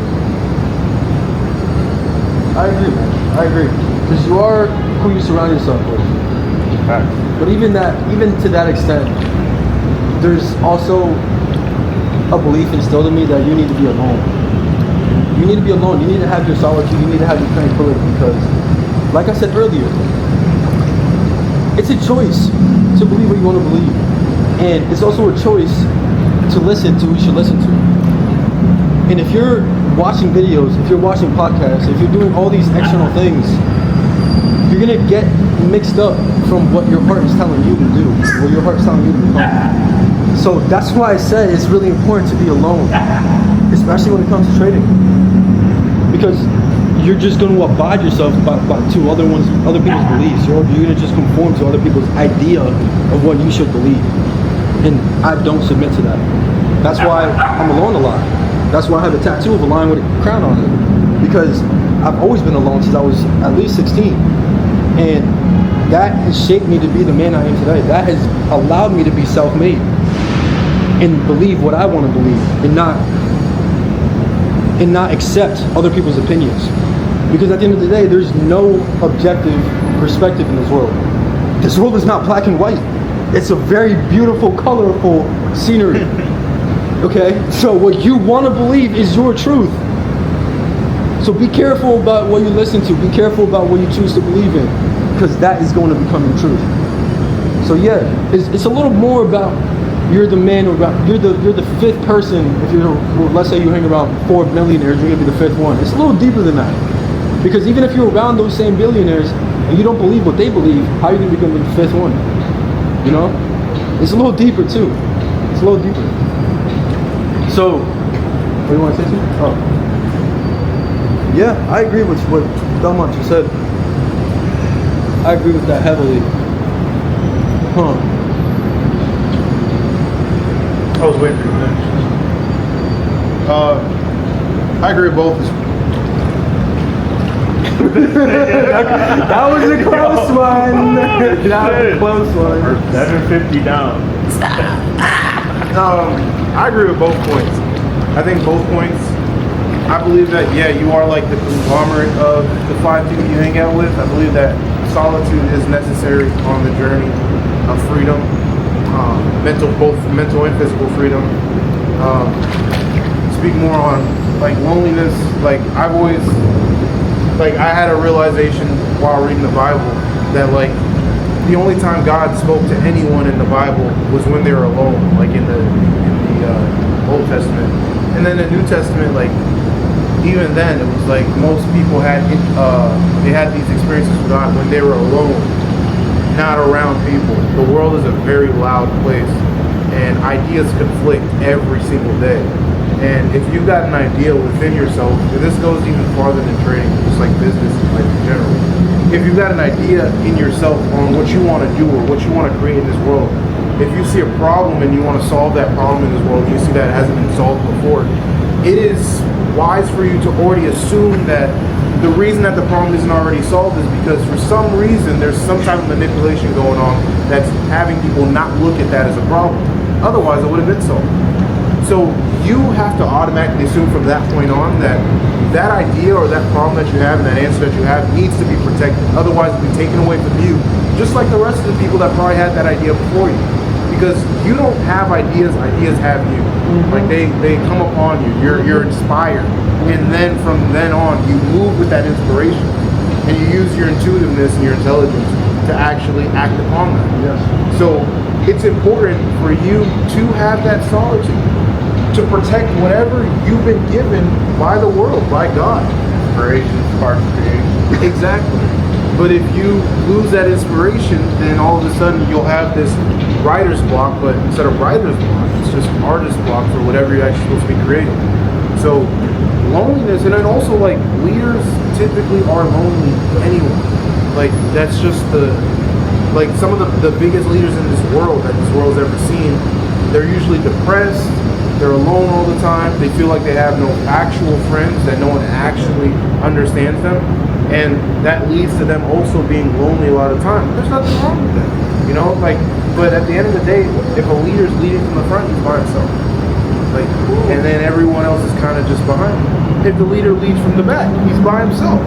I agree, man. I agree. Because you are who you surround yourself with. Facts. But even to that extent, there's also a belief instilled in me that you need to be alone. You need to be alone. You need to have your solitude. You need to have your tranquility. Because, like I said earlier, it's a choice to believe what you want to believe, and it's also a choice to listen to who you should listen to. And if you're watching videos, if you're watching podcasts, if you're doing all these external things, you're gonna get mixed up from what your heart is telling you to do, what your heart's telling you to become. So that's why I said it's really important to be alone, especially when it comes to trading, because you're just going to abide yourself to other people's beliefs. You're gonna just conform to other people's idea of what you should believe, and I don't submit to that. That's why I'm alone a lot. That's why I have a tattoo of a lion with a crown on it, because I've always been alone since I was at least 16. And that has shaped me to be the man I am today. That has allowed me to be self-made and believe what I want to believe, and not accept other people's opinions. Because at the end of the day, there's no objective perspective in this world. This world is not black and white. It's a very beautiful, colorful scenery. Okay? So what you want to believe is your truth. So be careful about what you listen to. Be careful about what you choose to believe in, because that is going to become your truth. So yeah, it's a little more about you're the man, or you're the fifth person. If you're, let's say you hang around 4 billionaires, you're gonna be the fifth one. It's a little deeper than that, because even if you're around those same billionaires and you don't believe what they believe, how are you gonna become the fifth one? You know, it's a little deeper too. It's a little deeper. So, what do you want to say something? Oh. Yeah, I agree with what Belmont just said. I agree with that heavily. I was waiting for you to finish. I agree with both. That was a close one. That was a close one. We're 750 down. I agree with both points. I think both points. I believe that, yeah, you are like the conglomerate of the 5 people you hang out with. I believe that solitude is necessary on the journey of freedom, both mental and physical freedom. Speak more on like loneliness, like I've always, like I had a realization while reading the Bible that like the only time God spoke to anyone in the Bible was when they were alone, like in the Old Testament, and then the New Testament, like even then it was like most people had they had these experiences with God when they were alone, not around people. The world is a very loud place, and ideas conflict every single day. And if you've got an idea within yourself, and this goes even farther than trading, just like business and life in general. If you've got an idea in yourself on what you want to do or what you want to create in this world, if you see a problem and you want to solve that problem in this world, you see that it hasn't been solved before, it is wise for you to already assume that the reason that the problem isn't already solved is because for some reason there's some type of manipulation going on that's having people not look at that as a problem. Otherwise, it would have been solved. So you have to automatically assume from that point on that that idea or that problem that you have and that answer that you have needs to be protected. Otherwise, it'll be taken away from you, just like the rest of the people that probably had that idea before you. Because you don't have ideas, ideas have you. Like they come upon you. You're inspired, and then from then on, you move with that inspiration, and you use your intuitiveness and your intelligence to actually act upon that. Yes. So it's important for you to have that solitude, to protect whatever you've been given by the world, by God. Inspiration sparks creation. Exactly. But if you lose that inspiration, then all of a sudden you'll have this writer's block, but instead of writer's block, it's just artist block for whatever you're actually supposed to be creating. So loneliness, and then also like leaders typically are lonely anyway. Like that's just like some of the biggest leaders in this world that this world's ever seen, they're usually depressed, they're alone all the time, they feel like they have no actual friends, that no one actually understands them, and that leads to them also being lonely a lot of times. There's nothing wrong with that, you know, like, but at the end of the day, if a leader's leading from the front, he's by himself. Like, and then everyone else is kind of just behind him. If the leader leads from the back, he's by himself.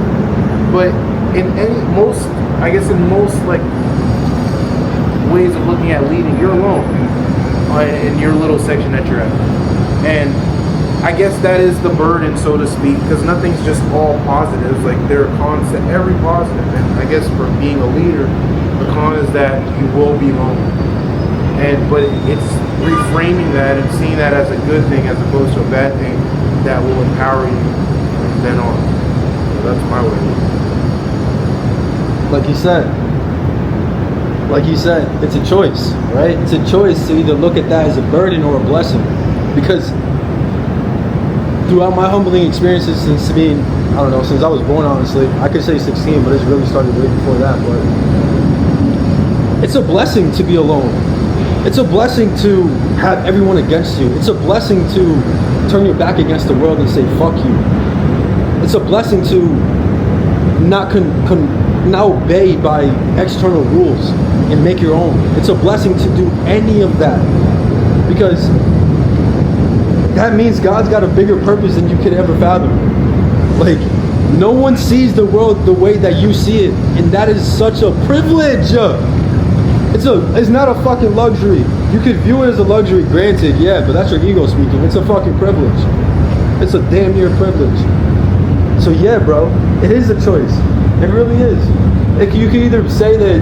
But in most like ways of looking at leading, you're alone in your little section that you're at. And I guess that is the burden, so to speak, because nothing's just all positives. Like there are cons to every positive, and I guess for being a leader, the con is that you will be lonely. But it's reframing that and seeing that as a good thing as opposed to a bad thing that will empower you from then on. So that's my way. Like you said, it's a choice, right? It's a choice to either look at that as a burden or a blessing. Because throughout my humbling experiences since being, since I was born, honestly, I could say 16, but it's really started way before that. But it's a blessing to be alone. It's a blessing to have everyone against you. It's a blessing to turn your back against the world and say, fuck you. It's a blessing to not obey by external rules and make your own. It's a blessing to do any of that, because that means God's got a bigger purpose than you could ever fathom. Like, no one sees the world the way that you see it, and that is such a privilege. It's not a fucking luxury. You could view it as a luxury, granted, yeah, but that's your ego speaking. It's a fucking privilege. It's a damn near privilege. So yeah, bro, it is a choice. It really is. You can either say that,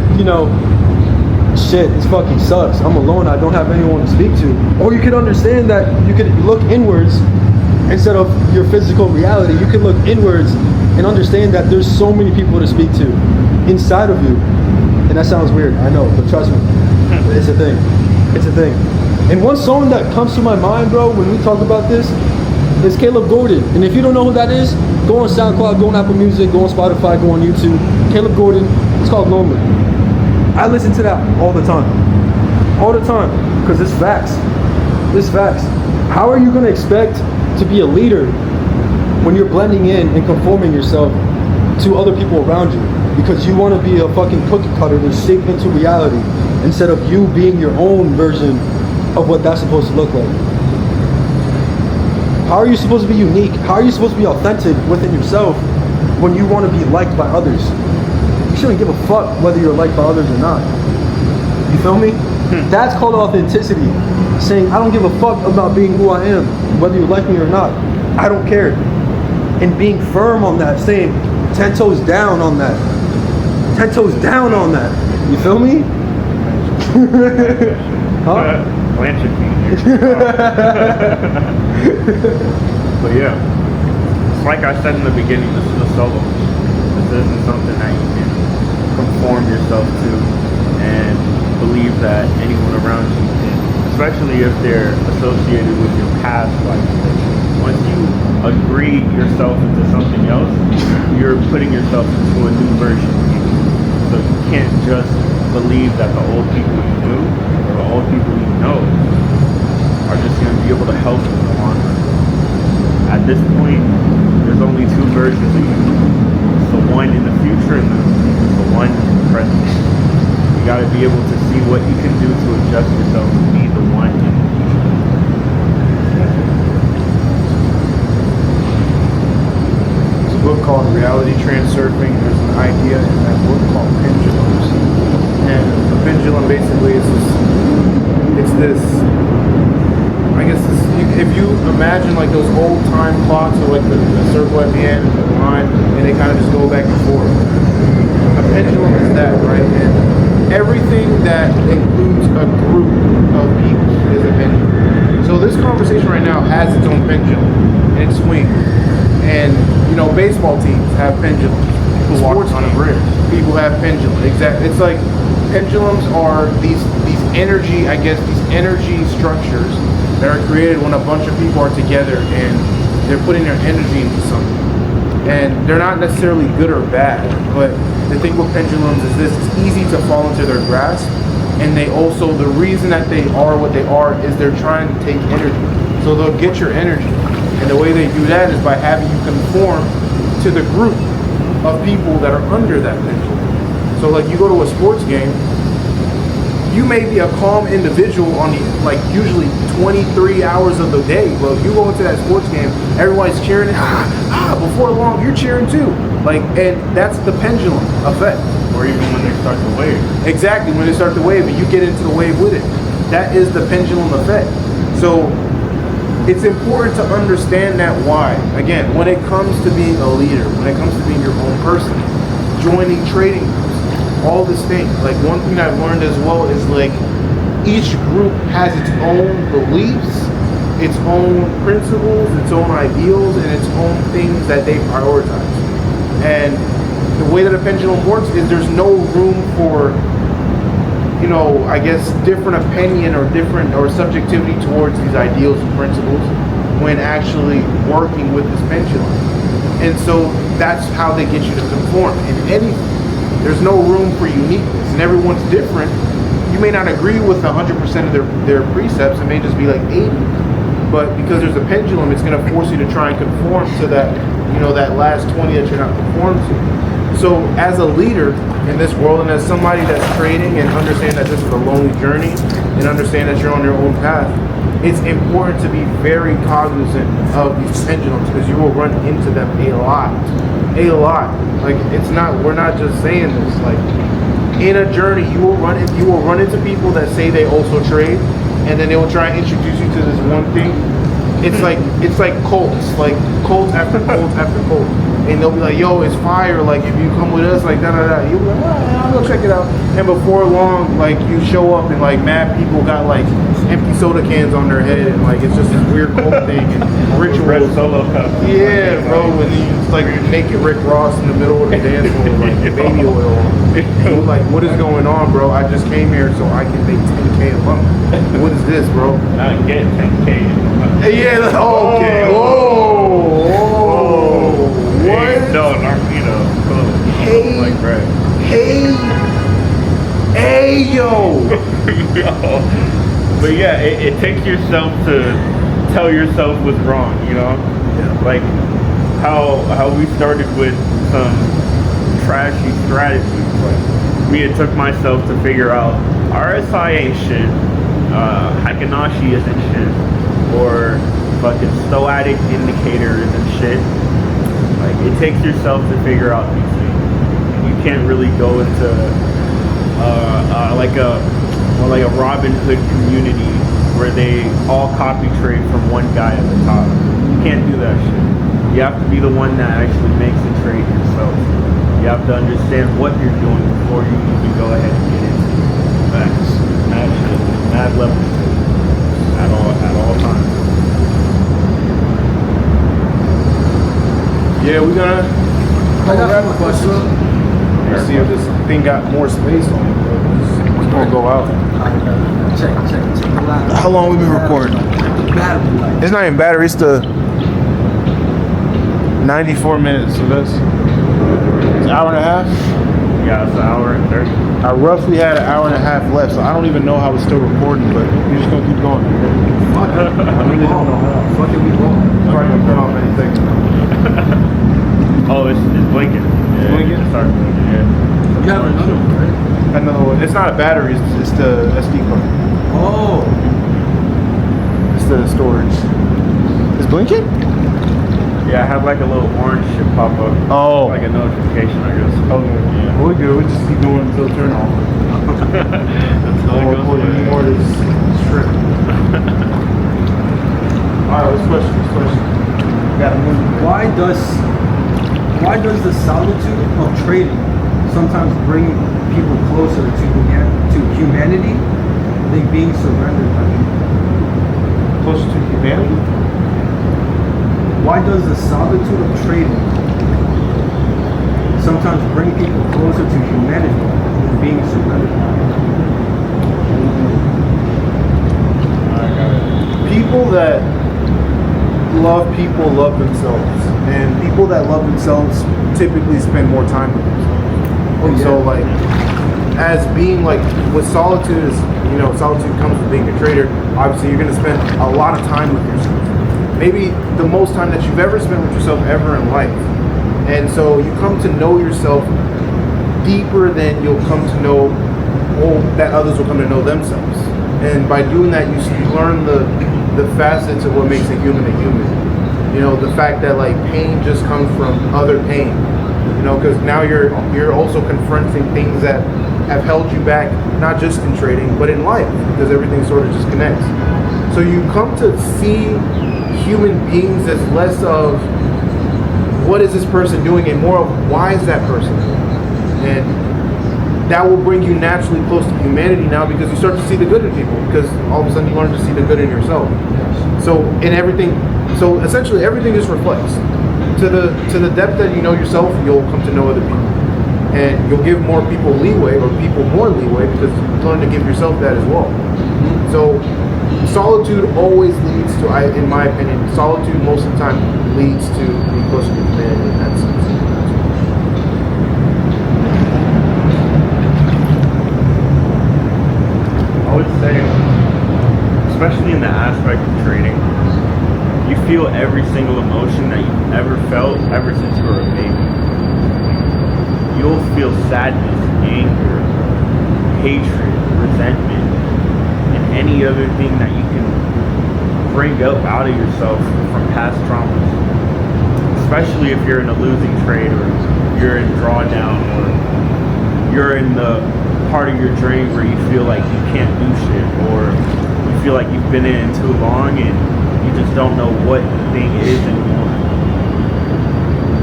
shit, this fucking sucks, I'm alone, I don't have anyone to speak to. Or you could understand that you could look inwards instead of your physical reality. You can look inwards and understand that there's so many people to speak to inside of you. And that sounds weird, I know, but trust me, it's a thing. It's a thing. And one song that comes to my mind, bro, when we talk about this, is Caleb Gordon. And if you don't know who that is, go on SoundCloud, go on Apple Music, go on Spotify, go on YouTube. Caleb Gordon, it's called Lonely. I listen to that all the time. All the time. Because it's facts. It's facts. How are you going to expect to be a leader when you're blending in and conforming yourself to other people around you? Because you want to be a fucking cookie cutter that's shaped into reality instead of you being your own version of what that's supposed to look like. How are you supposed to be unique? How are you supposed to be authentic within yourself when you want to be liked by others? You shouldn't give a fuck whether you're liked by others or not. You feel me? That's called authenticity. Saying, I don't give a fuck about being who I am, whether you like me or not. I don't care. And being firm on that, saying 10 toes down on that. 10 toes down on that. You feel me? Huh? Blanchard But yeah, it's like I said in the beginning, this is a solo. This isn't something that you can conform yourself to and believe that anyone around you can, especially if they're associated with your past life. Once you agree yourself into something else, you're putting yourself into a new version of you. So you can't just believe that the old people you knew or the old people you know are just going to be able to help you in the long run. At this point, there's only two versions of you. It's the one in the future and the one in the present. You got to be able to see what you can do to adjust yourself to be the one in the future. There's a book called Reality Transurfing. There's an idea in that book called pendulums. And a pendulum basically is this, I guess this, if you imagine like those old time clocks with like the circle at the end and the line, and they kind of just go back and forth. A pendulum is that, right? And everything that includes a group of people is a pendulum. So this conversation right now has its own pendulum, and it swings. And, you know, baseball teams have pendulums. People walk on a bridge. People have pendulums. Exactly. It's like pendulums are these energy, I guess, these energy structures that are created when a bunch of people are together and they're putting their energy into something. And they're not necessarily good or bad, but the thing with pendulums is this: it's easy to fall into their grasp, and they also, the reason that they are what they are is they're trying to take energy. So they'll get your energy. And the way they do that is by having you conform to the group of people that are under that pendulum. So like you go to a sports game, you may be a calm individual on the, like usually 23 hours of the day, but you go into that sports game, everybody's cheering, before long you're cheering too. Like, and that's the pendulum effect. Or even when they start to wave. Exactly, when they start to wave and you get into the wave with it. That is the pendulum effect. So it's important to understand that why. Again, when it comes to being a leader, when it comes to being your own person, joining trading groups, all this thing. Like one thing I've learned as well is like each group has its own beliefs, its own principles, its own ideals, and its own things that they prioritize. And the way that a pendulum works is there's no room for, you know, I guess different opinion or different or subjectivity towards these ideals and principles when actually working with this pendulum. And so that's how they get you to conform in anything. There's no room for uniqueness, and everyone's different. You may not agree with 100% of their precepts. It may just be like 80, but because there's a pendulum, it's going to force you to try and conform to that, you know, that last 20 that you're not conformed to. So as a leader in this world, and as somebody that's trading and understand that this is a lonely journey, and understand that you're on your own path, it's important to be very cognizant of these pendulums because you will run into them a lot. Like it's not, we're not just saying this. Like in a journey, you will run into people that say they also trade, and then they will try and introduce you to this one thing. It's like cults after cults after cults, and they'll be like, "Yo, it's fire! Like if you come with us, like da da da." You'll be like, "I'll go check it out." And before long, like you show up and like mad people got like empty soda cans on their head, and like it's just this weird cult thing and rituals. Red Solo cup. Yeah, bro. And then it's like naked Rick Ross in the middle of the dance floor, like baby oil. And you're like, "What is going on, bro? I just came here so I can make 10K a month. What is this, bro?" Not get 10K. Yeah, okay. Whoa. What? Hey, no, cool. Hey. Like Greg. Hey, yo. But yeah, it takes yourself to tell yourself what's wrong, you know? Yeah. Like how we started with some trashy strategies. Like me, it took myself to figure out RSI ain't shit, Heikinai isn't shit, or fucking stochastic indicators and shit. Like it takes yourself to figure out these things. And you can't really go into like a Robin Hood community where they all copy trade from one guy at the top. can't do that shit. You have to be the one that actually makes the trade yourself. You have to understand what you're doing before you even go ahead and get into it. Facts. Mad shit. Mad levels to it. At all times. Yeah, we're gonna wrap the question. Let's see if this thing got more space on it. We're gonna go out. Check. How long we been recording? Battery life. It's not even battery, it's the 94 minutes, so that's it's an hour and a half. Yeah, it's an hour and 30. I roughly had an hour and a half left, so I don't even know how it's still recording, but we're just gonna keep going. I really don't know how. Fuck it, we roll. Probably gonna turn off anything. Oh, it's blinking. Yeah, Blinking? It started blinking, yeah. You have another one, right? Another one. It's not a battery, it's the SD card. Oh. It's the storage. It's blinking? Yeah, I have like a little orange shit pop up. Oh. Like a notification, I guess. Okay. Yeah. Well, we're good. We just keep going until it turn off. Until it goes away. More of this trip. Alright, let's question. Gotta move. Why does the solitude of trading sometimes bring people closer to humanity than being surrendered by people? Closer to humanity? Why does the solitude of trading sometimes bring people closer to humanity than being surrendered by People that love people love themselves, and people that love themselves typically spend more time with themselves. And so, like, as being like with solitude is, solitude comes with being a trader. Obviously, you're going to spend a lot of time with yourself. Maybe the most time that you've ever spent with yourself ever in life. And so you come to know yourself deeper than you'll come to know, or that others will come to know themselves. And by doing that, you learn the facets of what makes a human a human. The fact that like pain just comes from other pain. Because now you're also confronting things that have held you back, not just in trading, but in life, because everything sort of just connects. So you come to see human beings as less of what is this person doing and more of why is that person doing it? And that will bring you naturally close to humanity now, because you start to see the good in people, because all of a sudden you learn to see the good in yourself. So essentially everything just reflects. To the depth that you know yourself, you'll come to know other people. And you'll give more people leeway, or people more leeway, because you learn to give yourself that as well. So solitude always leads to, in my opinion, solitude most of the time leads to being closer to humanity in that sense. I would say, especially in the aspect of trading, you feel every single emotion that you've ever felt ever since you were a baby. You'll feel sadness, anger, hatred, resentment, and any other thing that you can bring up out of yourself from past traumas. Especially if you're in a losing trade, or you're in drawdown, or you're in the part of your dream where you feel like you can't do shit, or you feel like you've been in it too long and you just don't know what the thing is anymore.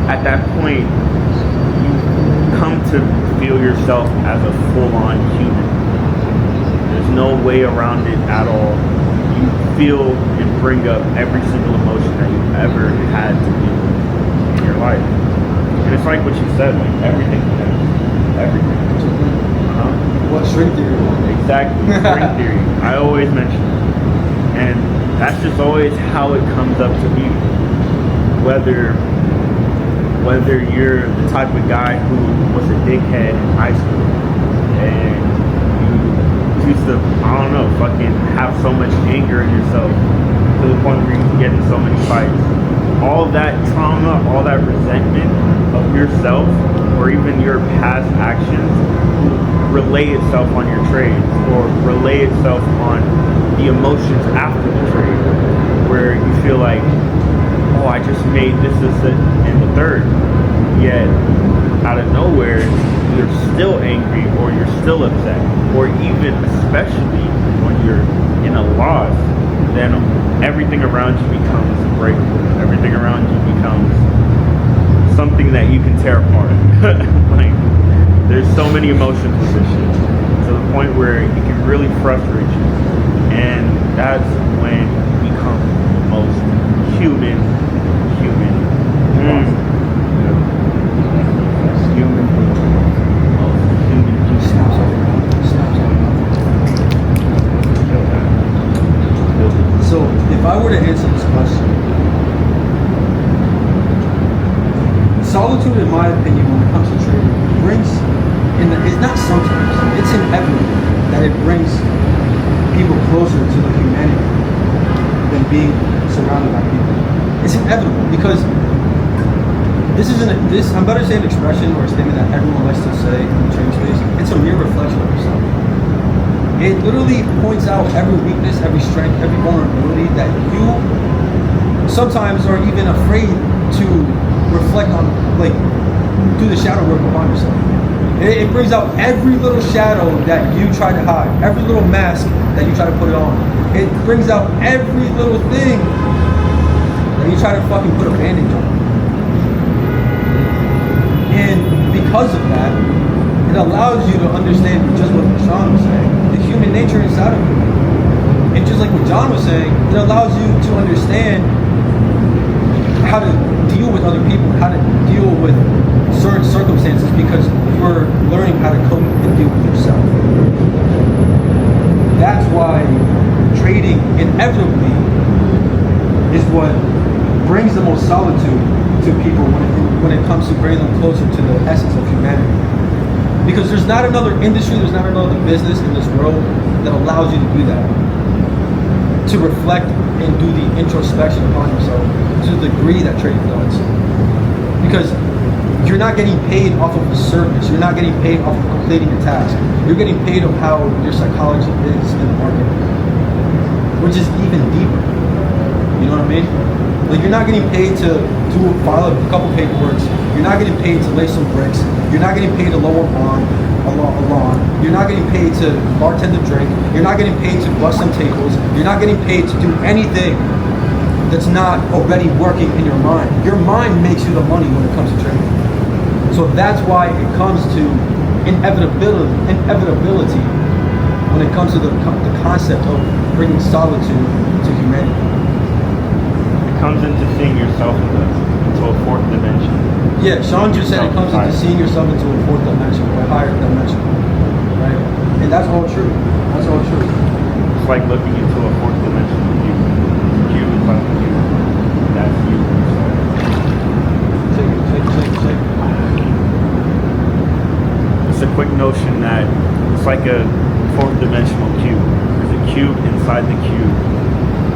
At that point, you come to feel yourself as a full-on human. There's no way around it at all. You feel and bring up every single emotion that you've ever had to deal with in your life. And it's like what you said, like everything connects. Everything. What, string theory? Exactly, string theory. I always mention it. And that's just always how it comes up to be. Whether you're the type of guy who was a dickhead in high school and you used to, fucking have so much anger in yourself to the point where you can get in so many fights. All that trauma, all that resentment of yourself, or even your past actions, relay itself on your trades, or relay itself on the emotions after the trade, where you feel like, oh, I just made this, and the third, yet out of nowhere you're still angry, or you're still upset, or even especially when you're in a loss, then everything around you becomes breakable. Everything around you becomes something that you can tear apart. Like, there's so many emotions with this shit, to the point where it can really frustrate you. And that's when you become the most human possible. Human So, if I were to answer this question, solitude, in my opinion, when it comes to trading, brings, it's not sometimes, it's inevitable that it brings people closer to the humanity than being surrounded by people. It's inevitable because I'm better to say an expression or a statement that everyone likes to say in the trading space. It's a mere reflection of yourself. It literally points out every weakness, every strength, every vulnerability that you sometimes are even afraid to reflect on, like, do the shadow work behind yourself. It brings out every little shadow that you try to hide, every little mask that you try to put it on. It brings out every little thing that you try to fucking put a bandage on. And because of that, it allows you to understand just what Sean was saying, the human nature inside of you. And just like what John was saying, it allows you to understand how to deal with other people, how to deal with certain circumstances, because you're learning how to cope and deal with yourself. That's why trading inevitably is what brings the most solitude to people when it comes to bringing them closer to the essence of humanity. Because there's not another industry, there's not another business in this world that allows you to do that. To reflect and do the introspection upon yourself to the degree that trading does. Because you're not getting paid off of a service, you're not getting paid off of completing a task. You're getting paid of how your psychology is in the market, which is even deeper. You know what I mean? Like, you're not getting paid to file a couple paperworks. You're not getting paid to lay some bricks. You're not getting paid to lower a lawn. You're not getting paid to bartend a drink. You're not getting paid to bust some tables. You're not getting paid to do anything that's not already working in your mind. Your mind makes you the money when it comes to trading. So that's why it comes to inevitability when it comes to the concept of bringing solitude to humanity. Comes into seeing yourself into a fourth dimension. Yeah, Sean just said it comes into seeing yourself into a fourth dimension or a higher dimension, right? And that's all true. That's all true. It's like looking into a fourth dimension of you. You is like you. That's you. Take. It's a quick notion that it's like a fourth dimensional cube. There's a cube inside the cube.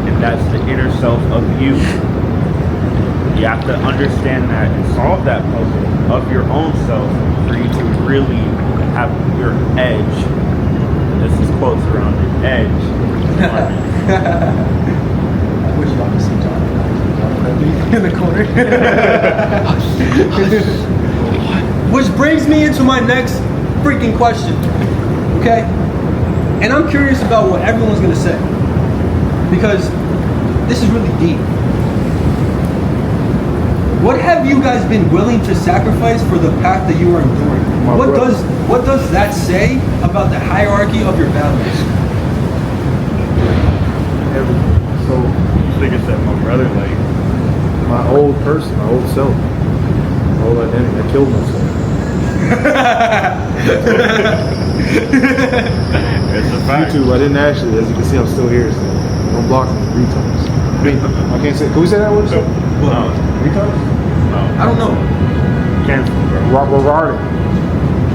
And that's the inner self of you. You have to understand that and solve that puzzle of your own self for you to really have your edge. This is quotes around it. Edge. I wish y'all could see John in the corner. Which brings me into my next freaking question. Okay? And I'm curious about what everyone's gonna say. Because this is really deep. What have you guys been willing to sacrifice for the path that you are enduring? What does that say about the hierarchy of your values? Everything. So, like I said, my brother, like, My old person, my old self, my old identity. I killed myself. it's a fact. YouTube, I didn't actually. As you can see, I'm still here. So don't block me, retards. I mean, I can't say. Can we say that word? No. Retards? No. I don't know. Cancel, bro. Retarded.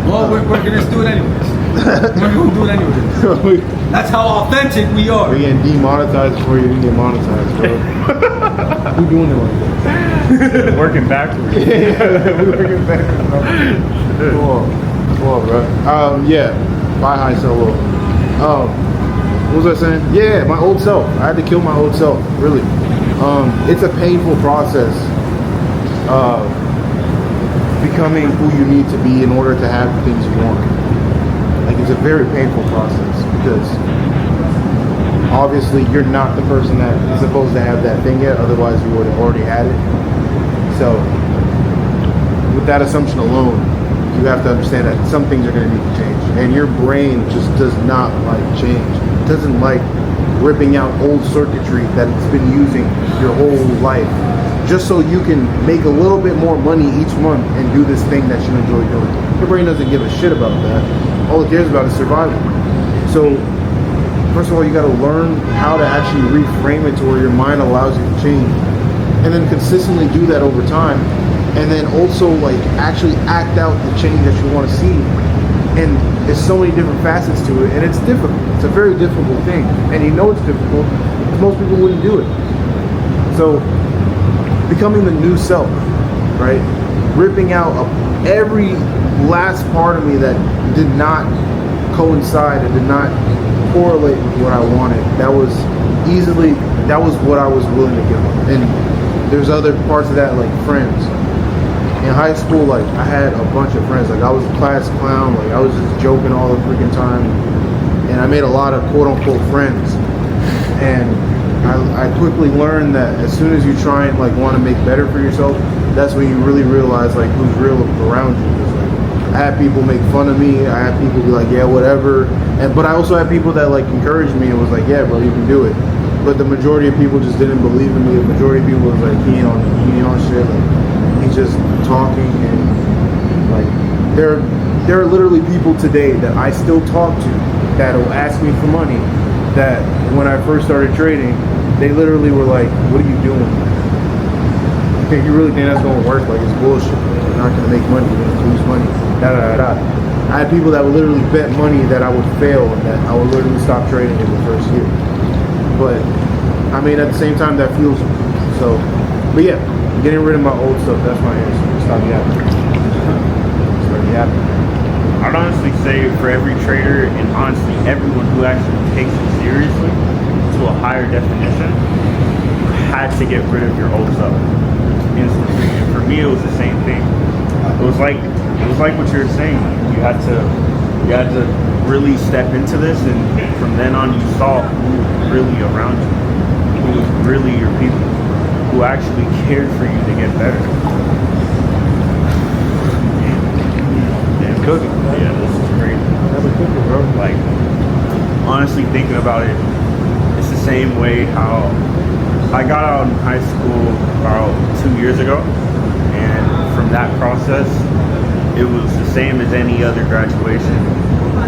Well, we're gonna do it anyways. We're gonna do it anyways. That's how authentic we are. We're getting demonetized before you even get monetized, bro. Who doing it like that? Working backwards. We're working backwards, bro. Come on, bro. Yeah. Bye, high solo. What was I saying? Yeah, my old self. I had to kill my old self, really. It's a painful process becoming who you need to be in order to have the things you want. Like, it's a very painful process because obviously you're not the person that is supposed to have that thing yet, otherwise you would have already had it. So with that assumption alone, you have to understand that some things are going to need to change, and your brain just does not like change. It doesn't like ripping out old circuitry that it's been using your whole life just so you can make a little bit more money each month and do this thing that you enjoy doing. Your brain doesn't give a shit about that. All it cares about is survival. So first of all, you got to learn how to actually reframe it to where your mind allows you to change, and then consistently do that over time, and then also like actually act out the change that you want to see. And there's so many different facets to it, and it's difficult. It's a very difficult thing, and you know it's difficult because most people wouldn't do it. So becoming the new self, right? Ripping out every last part of me that did not coincide and did not correlate with what I wanted. That was what I was willing to give up. And there's other parts of that, like friends. In high school, like I had a bunch of friends. Like I was a class clown. Like I was just joking all the freaking time, and I made a lot of quote unquote friends. And I quickly learned that as soon as you try and like want to make better for yourself, that's when you really realize like who's real around you. It's like I had people make fun of me. I had people be like, yeah, whatever. But I also had people that like encouraged me and was like, yeah, bro, you can do it. But the majority of people just didn't believe in me. The majority of people was like, he ain't on shit. Like, he's just talking. And like there are literally people today that I still talk to that will ask me for money. That when I first started trading, they literally were like, what are you doing? Okay, you really think that's gonna work? Like, it's bullshit. You're not gonna make money, you're gonna lose money. Da da da da. I had people that would literally bet money that I would fail and that I would literally stop trading in the first year. But I mean, at the same time, that fuels me. So, but yeah, getting rid of my old stuff, that's my answer. Stop yapping. Start yapping. I'd honestly say for every trader and honestly everyone who actually takes it seriously to a higher definition, had to get rid of your old stuff instantly. And for me, it was the same thing. It was like what you were saying. You had to really step into this, and from then on, you saw who was really around you, who was really your people, who actually cared for you to get better. Cooking. Yeah, this is crazy. Never cooking, bro. Like, honestly, thinking about it, it's the same way how I got out in high school about 2 years ago, and from that process, it was the same as any other graduation.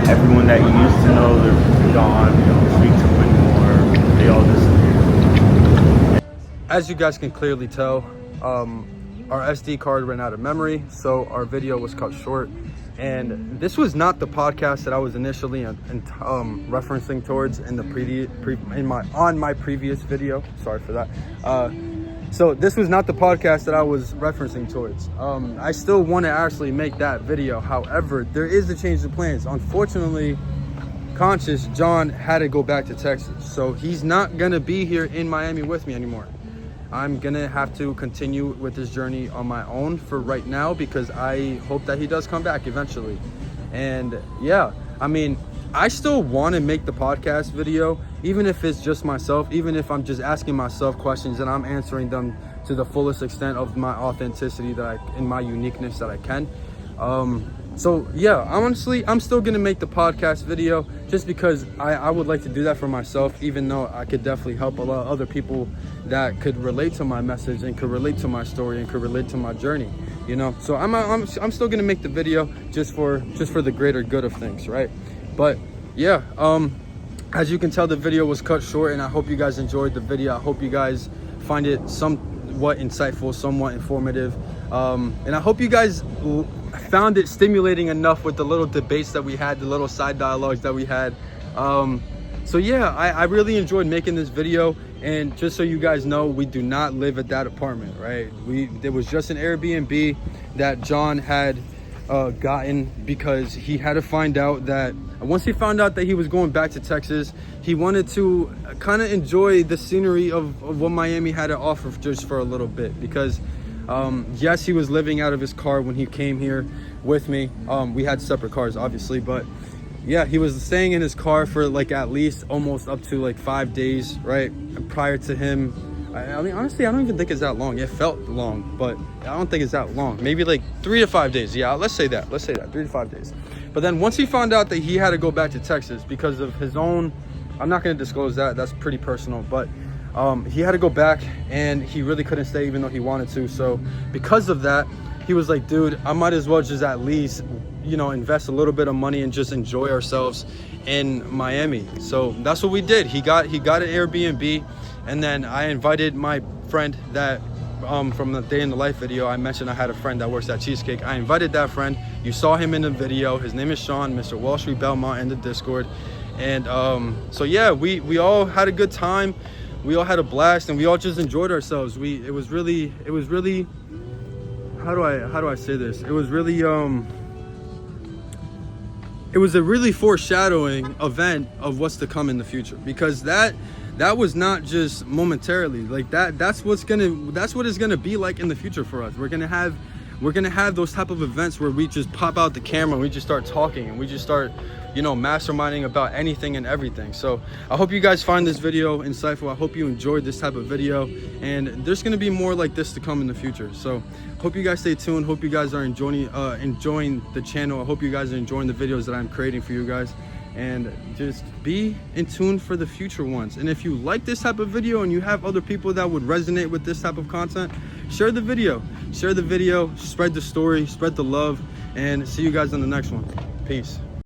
Everyone that you used to know, they're gone. You don't speak to them anymore. They all disappeared. As you guys can clearly tell, our SD card ran out of memory, so our video was cut short. And this was not the podcast that I was initially referencing towards in the on my previous video. Sorry for that. So this was not the podcast that I was referencing towards. I still want to actually make that video. However, there is a change of plans. Unfortunately, Conscious John had to go back to Texas, so he's not gonna be here in Miami with me anymore. I'm gonna have to continue with this journey on my own for right now, because I hope that he does come back eventually. And yeah, I mean, I still want to make the podcast video, even if it's just myself, even if I'm just asking myself questions and I'm answering them to the fullest extent of my authenticity and my uniqueness that I can. So yeah, honestly, I'm still gonna make the podcast video just because I would like to do that for myself, even though I could definitely help a lot of other people that could relate to my message and could relate to my story and could relate to my journey, you know. So I'm still gonna make the video just for the greater good of things, right? But yeah, as you can tell, the video was cut short, and I hope you guys enjoyed the video. I hope you guys find it somewhat insightful, somewhat informative, and I hope you guys found it stimulating enough with the little debates that we had, the little side dialogues that we had. So yeah, I really enjoyed making this video. And just so you guys know, we do not live at that apartment, right? There was just an Airbnb that John had gotten because he had to find out that once he found out that he was going back to Texas, he wanted to kind of enjoy the scenery of what Miami had to offer just for a little bit. Because yes, he was living out of his car when he came here with me. We had separate cars, obviously, but yeah, he was staying in his car for like at least almost up to like 5 days, right? Prior to him, I mean, honestly, I don't even think it's that long. It felt long, but I don't think it's that long. Maybe like 3 to 5 days. Yeah, let's say that. 3 to 5 days. But then once he found out that he had to go back to Texas because of his own, I'm not going to disclose that. That's pretty personal, but he had to go back and he really couldn't stay even though he wanted to. So because of that, he was like, dude, I might as well just at least, you know, invest a little bit of money and just enjoy ourselves in Miami. So that's what we did. He got an Airbnb, and then I invited my friend that from the Day in the Life video, I mentioned I had a friend that works at Cheesecake. I invited that friend. You saw him in the video. His name is Sean, Mr. Wall Street Belmont in the Discord. And so yeah, we all had a good time. We all had a blast, and we all just enjoyed ourselves. It was really how do I say this? It was really it was a really foreshadowing event of what's to come in the future, because that was not just momentarily. Like that's what it's gonna be like in the future for us. We're gonna have those type of events where we just pop out the camera and we just start talking and we just start, you know, masterminding about anything and everything. So I hope you guys find this video insightful. I hope you enjoyed this type of video, and there's gonna be more like this to come in the future. So hope you guys stay tuned. Hope you guys are enjoying the channel. I hope you guys are enjoying the videos that I'm creating for you guys, and just be in tune for the future ones. And if you like this type of video and you have other people that would resonate with this type of content, share the video, spread the story, spread the love, and see you guys on the next one. Peace.